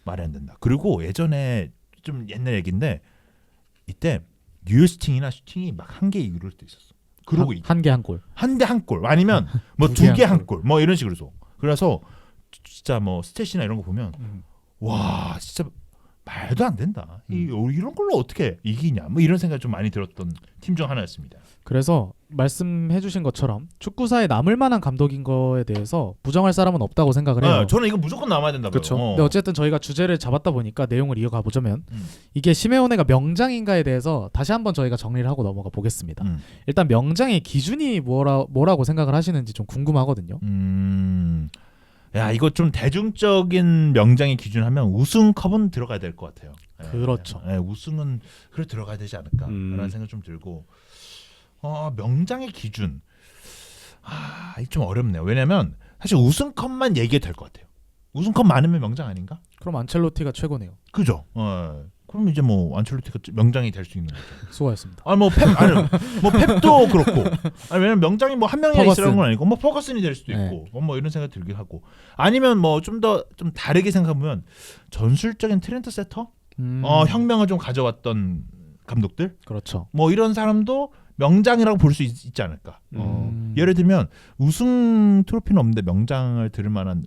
말이 안 된다. 그리고 예전에 좀 옛날 얘기인데 이때 뉴스팅이나 슈팅이 막 1개 이럴 때 있었어. 그러고 한 개 한 골. 한 대 한 골 아니면 뭐 2개 한 골 뭐 이런 식으로 그래서 진짜 뭐 스탯이나 이런 거 보면 와 진짜 말도 안 된다. 이런 걸로 어떻게 이기냐 뭐 이런 생각이 좀 많이 들었던 팀 중 하나였습니다. 그래서 말씀해주신 것처럼 축구사에 남을 만한 감독인 거에 대해서 부정할 사람은 없다고 생각을 해요. 저는 이건 무조건 남아야 된다고요. 그렇죠. 근데 어쨌든 저희가 주제를 잡았다 보니까 내용을 이어가 보자면 이게 시메오네가 명장인가에 대해서 다시 한번 저희가 정리를 하고 넘어가 보겠습니다. 일단 명장의 기준이 뭐라고 생각을 하시는지 좀 궁금하거든요. 이거 좀 대중적인 명장의 기준 하면 우승컵은 들어가야 될 것 같아요. 그렇죠. 우승은 그래 들어가야 되지 않을까라는 생각 좀 들고 명장의 기준 이게 좀 어렵네요. 왜냐면 사실 우승컵만 얘기해도 될 것 같아요. 우승컵 많으면 명장 아닌가? 그럼 안첼로티가 최고네요. 그죠? 그럼 이제 뭐 안첼로티가 명장이 될 수 있는 거죠. 수고하셨습니다. 뭐 펩도 그렇고. 왜냐면 명장이 뭐 한 명이 있으라는 건 아니고 뭐 퍼거슨이 될 수도 있고. 뭐 이런 생각 들긴 하고. 아니면 뭐 좀 더 좀 다르게 생각하면 전술적인 트렌드 세터? 혁명을 좀 가져왔던 감독들? 그렇죠. 뭐 이런 사람도 명장이라고 볼 수 있지 않을까. 예를 들면 우승 트로피는 없는데 명장을 들을 만한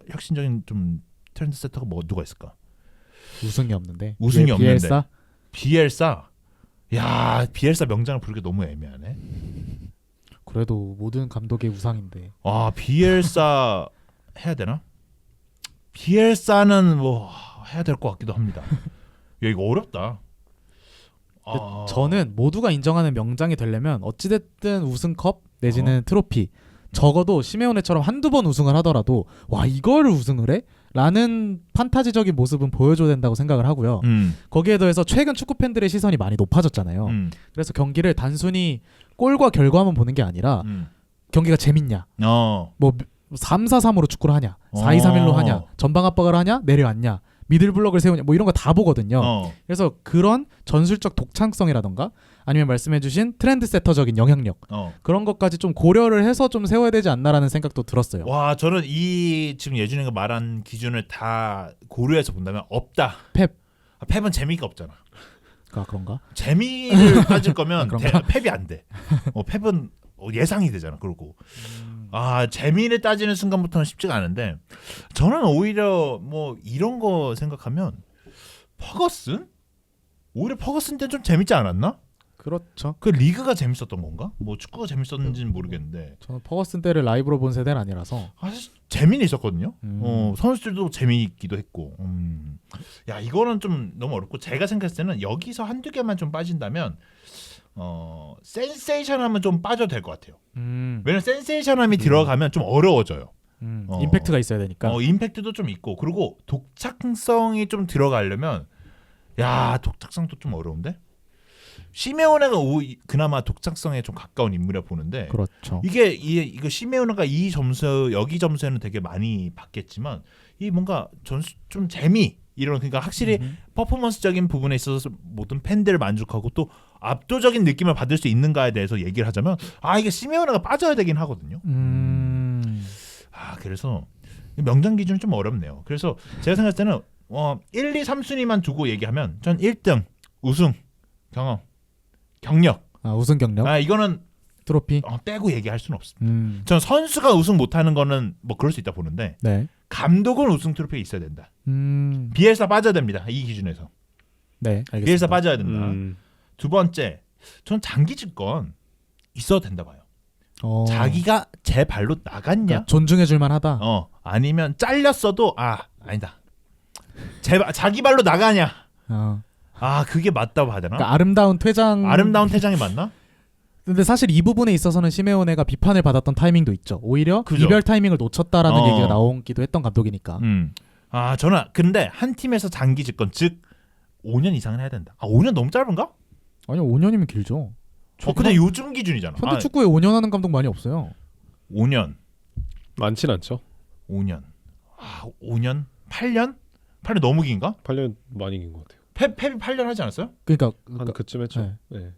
혁신적인 좀 트렌드 세터가 뭐 누가 있을까? 우승이 없는데. 우승이 없는데. 비엘사? 비엘사 명장을 부르기 너무 애매하네. 그래도 모든 감독의 우상인데. 비엘사 해야 되나? 비엘사는 뭐 해야 될 것 같기도 합니다. 이거 어렵다. 저는 모두가 인정하는 명장이 되려면 어찌됐든 우승컵 내지는 트로피 적어도 시메오네처럼 한두 번 우승을 하더라도 와 이거를 우승을 해? 라는 판타지적인 모습은 보여줘야 된다고 생각을 하고요. 거기에 더해서 최근 축구 팬들의 시선이 많이 높아졌잖아요. 그래서 경기를 단순히 골과 결과만 보는 게 아니라 경기가 재밌냐, 뭐 3-4-3으로 축구를 하냐, 4-2-3-1로 하냐, 전방 압박을 하냐, 내려앉냐, 미들블럭을 세우냐, 뭐 이런 거 다 보거든요. 그래서 그런 전술적 독창성이라던가 아니면 말씀해주신 트렌드 세터적인 영향력 그런 것까지 좀 고려를 해서 좀 세워야 되지 않나라는 생각도 들었어요. 저는 이 지금 예준이가 말한 기준을 다 고려해서 본다면 없다. 펩은 재미가 없잖아. 그런가? 재미를 따질 거면 펩이 안 돼. 펩은 예상이 되잖아. 그러고 재미를 따지는 순간부터는 쉽지가 않은데 저는 오히려 뭐 이런 거 생각하면 퍼거슨? 오히려 퍼거슨 때는 좀 재밌지 않았나? 그렇죠. 그 리그가 재밌었던 건가? 뭐 축구가 재밌었는지는 모르겠는데 저는 퍼거슨 때를 라이브로 본 세대는 아니라서 사실 재미는 있었거든요. 선수들도 재미있기도 했고 이거는 좀 너무 어렵고 제가 생각했을 때는 여기서 한두 개만 좀 빠진다면 센세이션하면 좀 빠져도 될 것 같아요. 왜냐면 센세이션함이 들어가면 좀 어려워져요. 임팩트가 있어야 되니까. 임팩트도 좀 있고 그리고 독창성이 좀 들어가려면 독창성도 좀 어려운데 시메오네가 그나마 독창성에 좀 가까운 인물이라 보는데 그렇죠. 이거 시메오네가 이 점수 여기 점수에는 되게 많이 받겠지만 이 뭔가 좀 재미 이런 그러니까 확실히 퍼포먼스적인 부분에 있어서 모든 팬들을 만족하고 또 압도적인 느낌을 받을 수 있는가에 대해서 얘기를 하자면 이게 시메오네가 빠져야 되긴 하거든요. 그래서 명장 기준은 좀 어렵네요. 그래서 제가 생각할 때는 1, 2, 3순위만 두고 얘기하면 전 1등 우승 경험 경력 우승 경력 이거는 트로피 빼고 얘기할 수는 없습니다. 전 선수가 우승 못하는 거는 뭐 그럴 수 있다 보는데 감독은 우승 트로피가 있어야 된다. 비엘사 빠져야 됩니다. 이 기준에서 알겠습니다. 비엘사 빠져야 된다. 두 번째 전 장기 집권 있어도 된다 봐요. 자기가 제 발로 나갔냐 그러니까 존중해줄 만하다. 아니면 잘렸어도 아니다. 자기 발로 나가냐 그게 맞다고 하잖아. 그러니까 아름다운 퇴장이 맞나? 근데 사실 이 부분에 있어서는 시메오네가 비판을 받았던 타이밍도 있죠. 오히려 이별 타이밍을 놓쳤다라는 얘기가 나오기도 했던 감독이니까. 저는 근데 한 팀에서 장기 집권 즉 5년 이상은 해야 된다. 5년 너무 짧은가? 아니요 5년이면 길죠. 근데 요즘 기준이잖아. 현대 축구에 5년 하는 감독 많이 없어요. 5년 많진 않죠. 5년 5년? 8년? 8년 너무 긴가? 8년 많이 긴 것 같아요. 펩이 8년 하지 않았어요? 그러니까 한 그쯤 했죠. 네.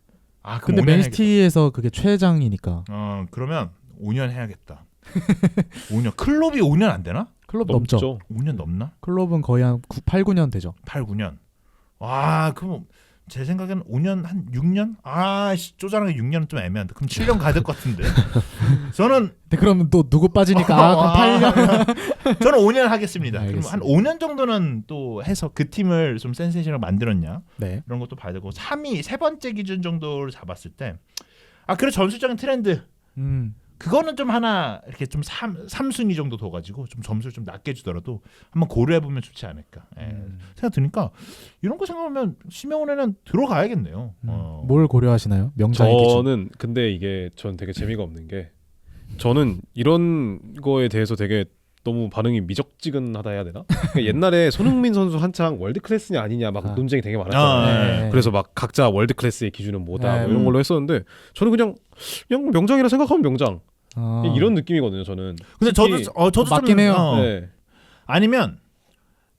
근데 맨시티에서 그게 최장이니까. 그러면 5년 해야겠다. 5년. 클럽이 5년 안 되나? 클럽 넘죠. 5년 넘나? 클럽은 거의 한 8, 9년 되죠. 8, 9년. 그럼 제 생각에는 5년 한 6년? 쪼잔하게 6년은 좀 애매한데. 그럼 7년 가야 될 것 같은데. 저는 그러면 또 누구 빠지니까 그럼 8년. 저는 5년 하겠습니다. 그럼 알겠습니다. 한 5년 정도는 또 해서 그 팀을 좀 센세이션을 만들었냐? 이런 것도 봐야 되고 3위 세 번째 기준 정도를 잡았을 때 그래 전술적인 트렌드. 그거는 좀 하나 이렇게 좀 3순위 정도 둬가지고 좀 점수를 좀 낮게 주더라도 한번 고려해보면 좋지 않을까 생각 드니까 이런 거 생각하면 시메오네는 들어가야겠네요. 뭘 고려하시나요? 명장의 기준. 저는 근데 이게 전 되게 재미가 없는 게 저는 이런 거에 대해서 되게 너무 반응이 미적지근하다 해야 되나? 그러니까 옛날에 손흥민 선수 한창 월드 클래스냐 아니냐 막 논쟁이 되게 많았잖아요. 그래서 막 각자 월드 클래스의 기준은 뭐다 뭐 이런 걸로 했었는데 저는 그냥 명장이라 생각하면 명장. 이런 느낌이거든요. 저는. 근데 특히- 저도 맞긴 좀, 해요. 네. 아니면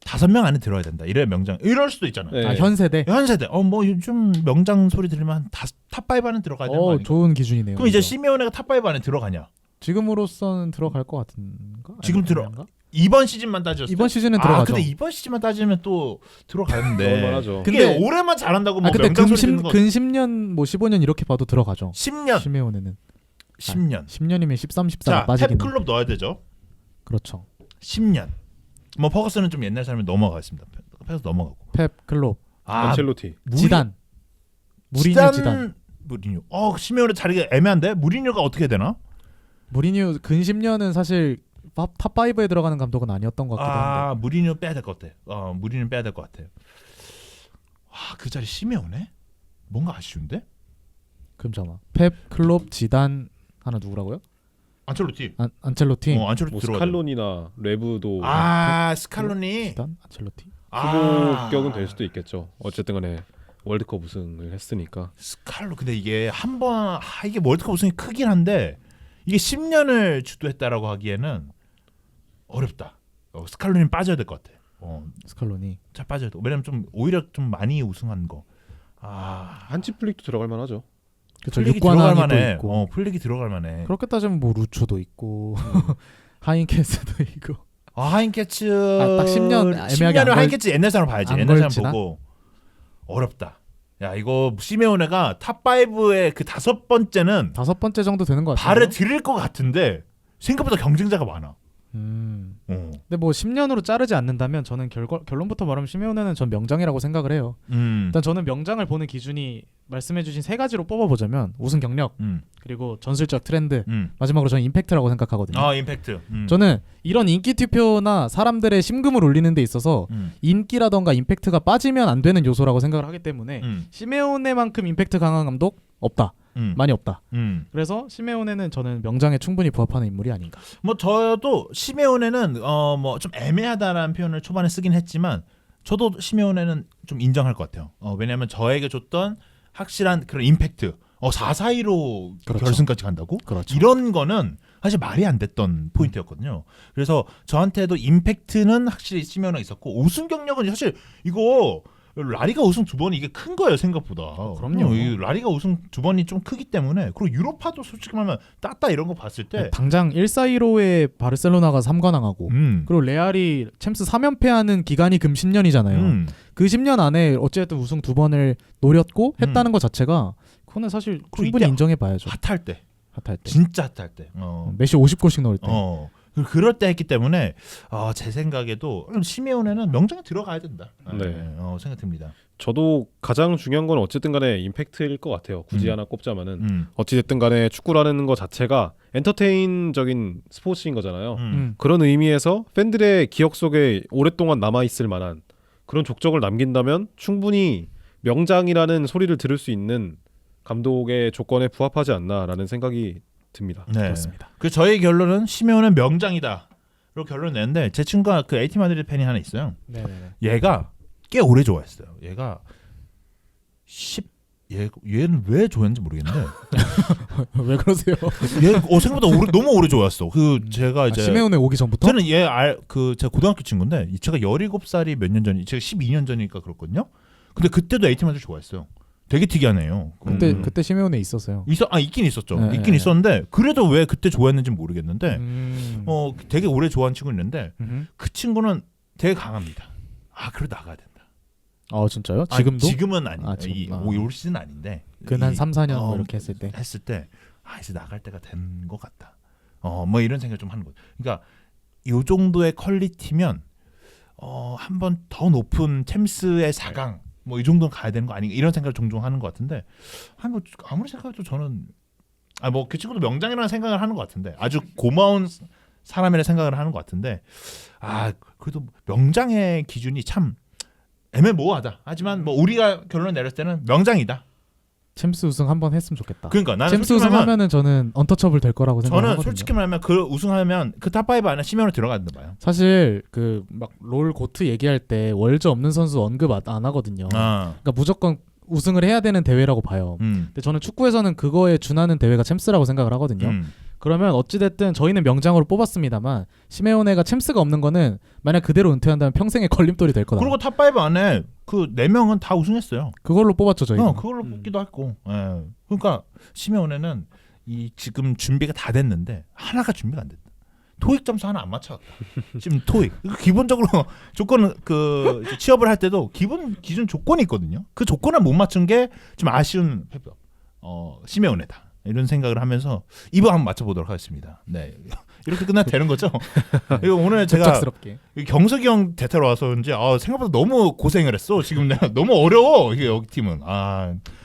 5명 안에 들어야 된다. 이래 명장. 이럴 수도 있잖아요. 네. 현 세대. 현 세대. 뭐 요즘 명장 소리 들으면 탑5 안에 들어가야 되는 거 아닌가? 좋은 기준이네요. 그럼 이제 그죠? 시메오네가 탑5 안에 들어가냐? 지금으로서는 들어갈 것 같은가? 지금 아닌가? 이번 시즌만 따졌을 이번 때? 시즌은 들어가죠. 근데 이번 시즌만 따지면 또 들어가는데. 얼마나죠. 근데 근데- 올해만 잘한다고 뭐 근데 명장 소리 듣는 거. 근 10년 뭐 15년 이렇게 봐도 들어가죠. 10년. 시메오네는 10년. 10년이면 13, 14 자, 빠지긴. 탭 클럽 넣어야 되죠. 그렇죠. 10년. 뭐 퍼거슨은 좀 옛날 사람이 넘어가겠습니다. 패스 넘어가고. 펩 클롭, 안첼로티. 지단, 무리뉴 지단. 무리뉴. 시메오네 자리가 애매한데 무리뉴가 어떻게 되나? 무리뉴 근 10년은 사실 탑 5에 들어가는 감독은 아니었던 것 같기도 한데. 무리뉴 빼야 될 것 같아. 무리뉴 빼야 될 것 같아. 그 자리 시메오네? 뭔가 아쉬운데? 그럼 잠깐만. 펩, 클롭, 지단 하나 누구라고요? 안첼로티. 안첼로티. 안첼로티 뭐 들어가. 스칼론이나 레브도 스칼로니. 지단, 안첼로티. 후보격은 될 수도 있겠죠. 어쨌든 간에 월드컵 우승을 했으니까. 근데 이게 한번 이게 월드컵 우승이 크긴 한데 이게 10년을 주도했다라고 하기에는 어렵다. 스칼로니 빠져야 될 것 같아. 스칼로니. 잘 빠져야 돼. 왜냐면 좀 오히려 좀 많이 우승한 거. 한치 플릭도 들어갈 만하죠. 그렇죠. 플릭이 들어갈 육관왕도 만해. 있고. 플릭이 들어갈 만해. 그렇게 따지면 뭐 루초도 있고 하인캐스도 있고. 하인캐츠 딱 10년 애매하게 10년을 안 걸- 하인캐츠 옛날 사람 봐야지. 안 옛날 사람 걸치나? 보고 어렵다. 야 이거 시메오네가 탑 5의 그 5번째는 5번째 정도 되는 것 같아요. 발을 들일 것 같은데 생각보다 경쟁자가 많아. 근데 뭐 10년으로 자르지 않는다면 저는 결론부터 말하면 시메오네는 전 명장이라고 생각을 해요. 일단 저는 명장을 보는 기준이 말씀해주신 3가지로 뽑아보자면 우승 경력 그리고 전술적 트렌드 마지막으로 저는 임팩트라고 생각하거든요. 임팩트. 저는 이런 인기 투표나 사람들의 심금을 울리는 데 있어서 인기라던가 임팩트가 빠지면 안 되는 요소라고 생각을 하기 때문에 시메오네만큼 임팩트 강한 감독 없다. 많이 없다. 그래서 시메오네는 저는 명장에 충분히 부합하는 인물이 아닌가. 뭐 저도 시메오네는 뭐 좀 애매하다라는 표현을 초반에 쓰긴 했지만 저도 시메오네는 좀 인정할 것 같아요. 왜냐하면 저에게 줬던 확실한 그런 임팩트. 4-4-2로 그렇죠. 결승까지 간다고? 그렇죠. 이런 거는 사실 말이 안 됐던 포인트였거든요. 그래서 저한테도 임팩트는 확실히 시메오네가 있었고 우승 경력은 사실 이거 라리가 우승 2번이 이게 큰 거예요 생각보다. 그럼요. 이 라리가 우승 2번이 좀 크기 때문에 그리고 유로파도 솔직히 말하면 따따 이런 거 봤을 때 당장 1-4-1-5에 바르셀로나가 3관왕하고 그리고 레알이 챔스 3연패하는 기간이 금 10년이잖아요. 그 10년 안에 어쨌든 우승 2번을 노렸고 했다는 것 자체가 그거는 사실 충분히 인정해봐야죠. 핫할 때. 진짜 핫할 때. 메시 50골씩 넣을 때. 그럴 때 했기 때문에 제 생각에도 시메오네는 명장에 들어가야 된다. 생각 듭니다. 저도 가장 중요한 건 어쨌든 간에 임팩트일 것 같아요. 굳이 하나 꼽자면은 어찌됐든 간에 축구라는 것 자체가 엔터테인적인 스포츠인 거잖아요. 그런 의미에서 팬들의 기억 속에 오랫동안 남아있을 만한 그런 족적을 남긴다면 충분히 명장이라는 소리를 들을 수 있는 감독의 조건에 부합하지 않나라는 생각이 듭니다. 네. 그렇습니다. 그 저의 결론은 시메오네는 명장이다로 결론을 냈는데 제 친구가 그 에이티 마드리드 팬이 하나 있어요. 네네네. 얘가 꽤 오래 좋아했어요. 얘가 얘는 왜 좋아했는지 모르겠는데 왜 그러세요? 얘 생각보다 너무 오래 좋아했어. 제가 이제 시메오네 오기 전부터? 저는 제가 고등학교 친구인데 제가 17살이 몇 년 전이 제가 12년 전이니까 그렇거든요. 근데 그때도 에이티 마드리드 좋아했어요. 되게 특이하네요. 그때 시메오네 있었어요. 있긴 있었죠. 네, 있긴 네. 있었는데 그래도 왜 그때 좋아했는지 모르겠는데 되게 오래 좋아하는 친구 있는데 그 친구는 되게 강합니다. 그래 나가야 된다. 진짜요? 지금도? 지금은 아니에요. 지금. 올 시즌 아닌데 근 3-4년 뭐 이렇게 했을 때 이제 나갈 때가 된 것 같다. 뭐 이런 생각을 좀 하는 거죠. 그러니까 이 정도의 퀄리티면 한 번 더 높은 챔스의 4강 뭐 이 정도는 가야 되는 거 아닌가 이런 생각을 종종 하는 것 같은데 뭐 아무리 생각해도 저는 뭐 그 친구도 명장이라는 생각을 하는 것 같은데 아주 고마운 사람이라는 생각을 하는 것 같은데 그래도 명장의 기준이 참 애매모호하다. 하지만 뭐 우리가 결론을 내렸을 때는 명장이다. 챔스 우승 한번 했으면 좋겠다. 그러니까 나는 챔스 우승하면은 저는 언터처블 될 거라고 생각하거든요. 저는 솔직히 말하면 그 우승하면 그 탑5 안에 시메오네 들어간다 봐요. 사실 그 막 롤 고트 얘기할 때 월즈 없는 선수 언급 안 하거든요. 그러니까 무조건 우승을 해야 되는 대회라고 봐요. 근데 저는 축구에서는 그거에 준하는 대회가 챔스라고 생각을 하거든요. 그러면 어찌됐든 저희는 명장으로 뽑았습니다만 시메오네가 챔스가 없는 거는 만약 그대로 은퇴한다면 평생의 걸림돌이 될 거다. 그리고 탑5 안에 그 4명은 다 우승했어요. 그걸로 뽑았죠 저희는. 그걸로 뽑기도 했고. 예. 그러니까 시메오네는 이 지금 준비가 다 됐는데 하나가 준비가 안 됐다. 토익 점수 하나 안 맞춰왔다. 지금 토익 기본적으로 조건은 그 취업을 할 때도 기준 조건이 있거든요. 그 조건을 못 맞춘 게 좀 아쉬운 시메오네다. 이런 생각을 하면서 이번 한번 맞춰보도록 하겠습니다. 네. 이렇게 끝나면 되는 거죠? 이거 오늘 제가 갑작스럽게. 경석이 형 대타로 와서인지 생각보다 너무 고생을 했어. 지금 내가 너무 어려워. 이게 여기 팀은.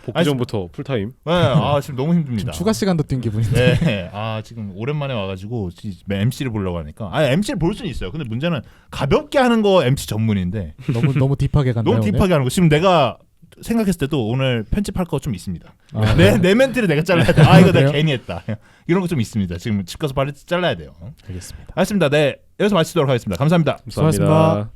복귀 전부터 풀타임. 네, 지금 너무 힘듭니다. 지금 추가 시간도 뛴 기분인데. 네. 지금 오랜만에 와가지고 MC를 보려고 하니까. MC를 볼 수는 있어요. 근데 문제는 가볍게 하는 거 MC 전문인데. 너무 딥하게 간다요. 너무 딥하게 하는 거. 지금 내가 생각했을 때도 오늘 편집할 거 좀 있습니다. 네. 내 멘트를 내가 잘라야 돼. 이거 내가 괜히 했다. 이런 거 좀 있습니다. 지금 집 가서 빨리 잘라야 돼요. 알겠습니다. 알겠습니다. 네, 여기서 마치도록 하겠습니다. 감사합니다. 수고하셨습니다.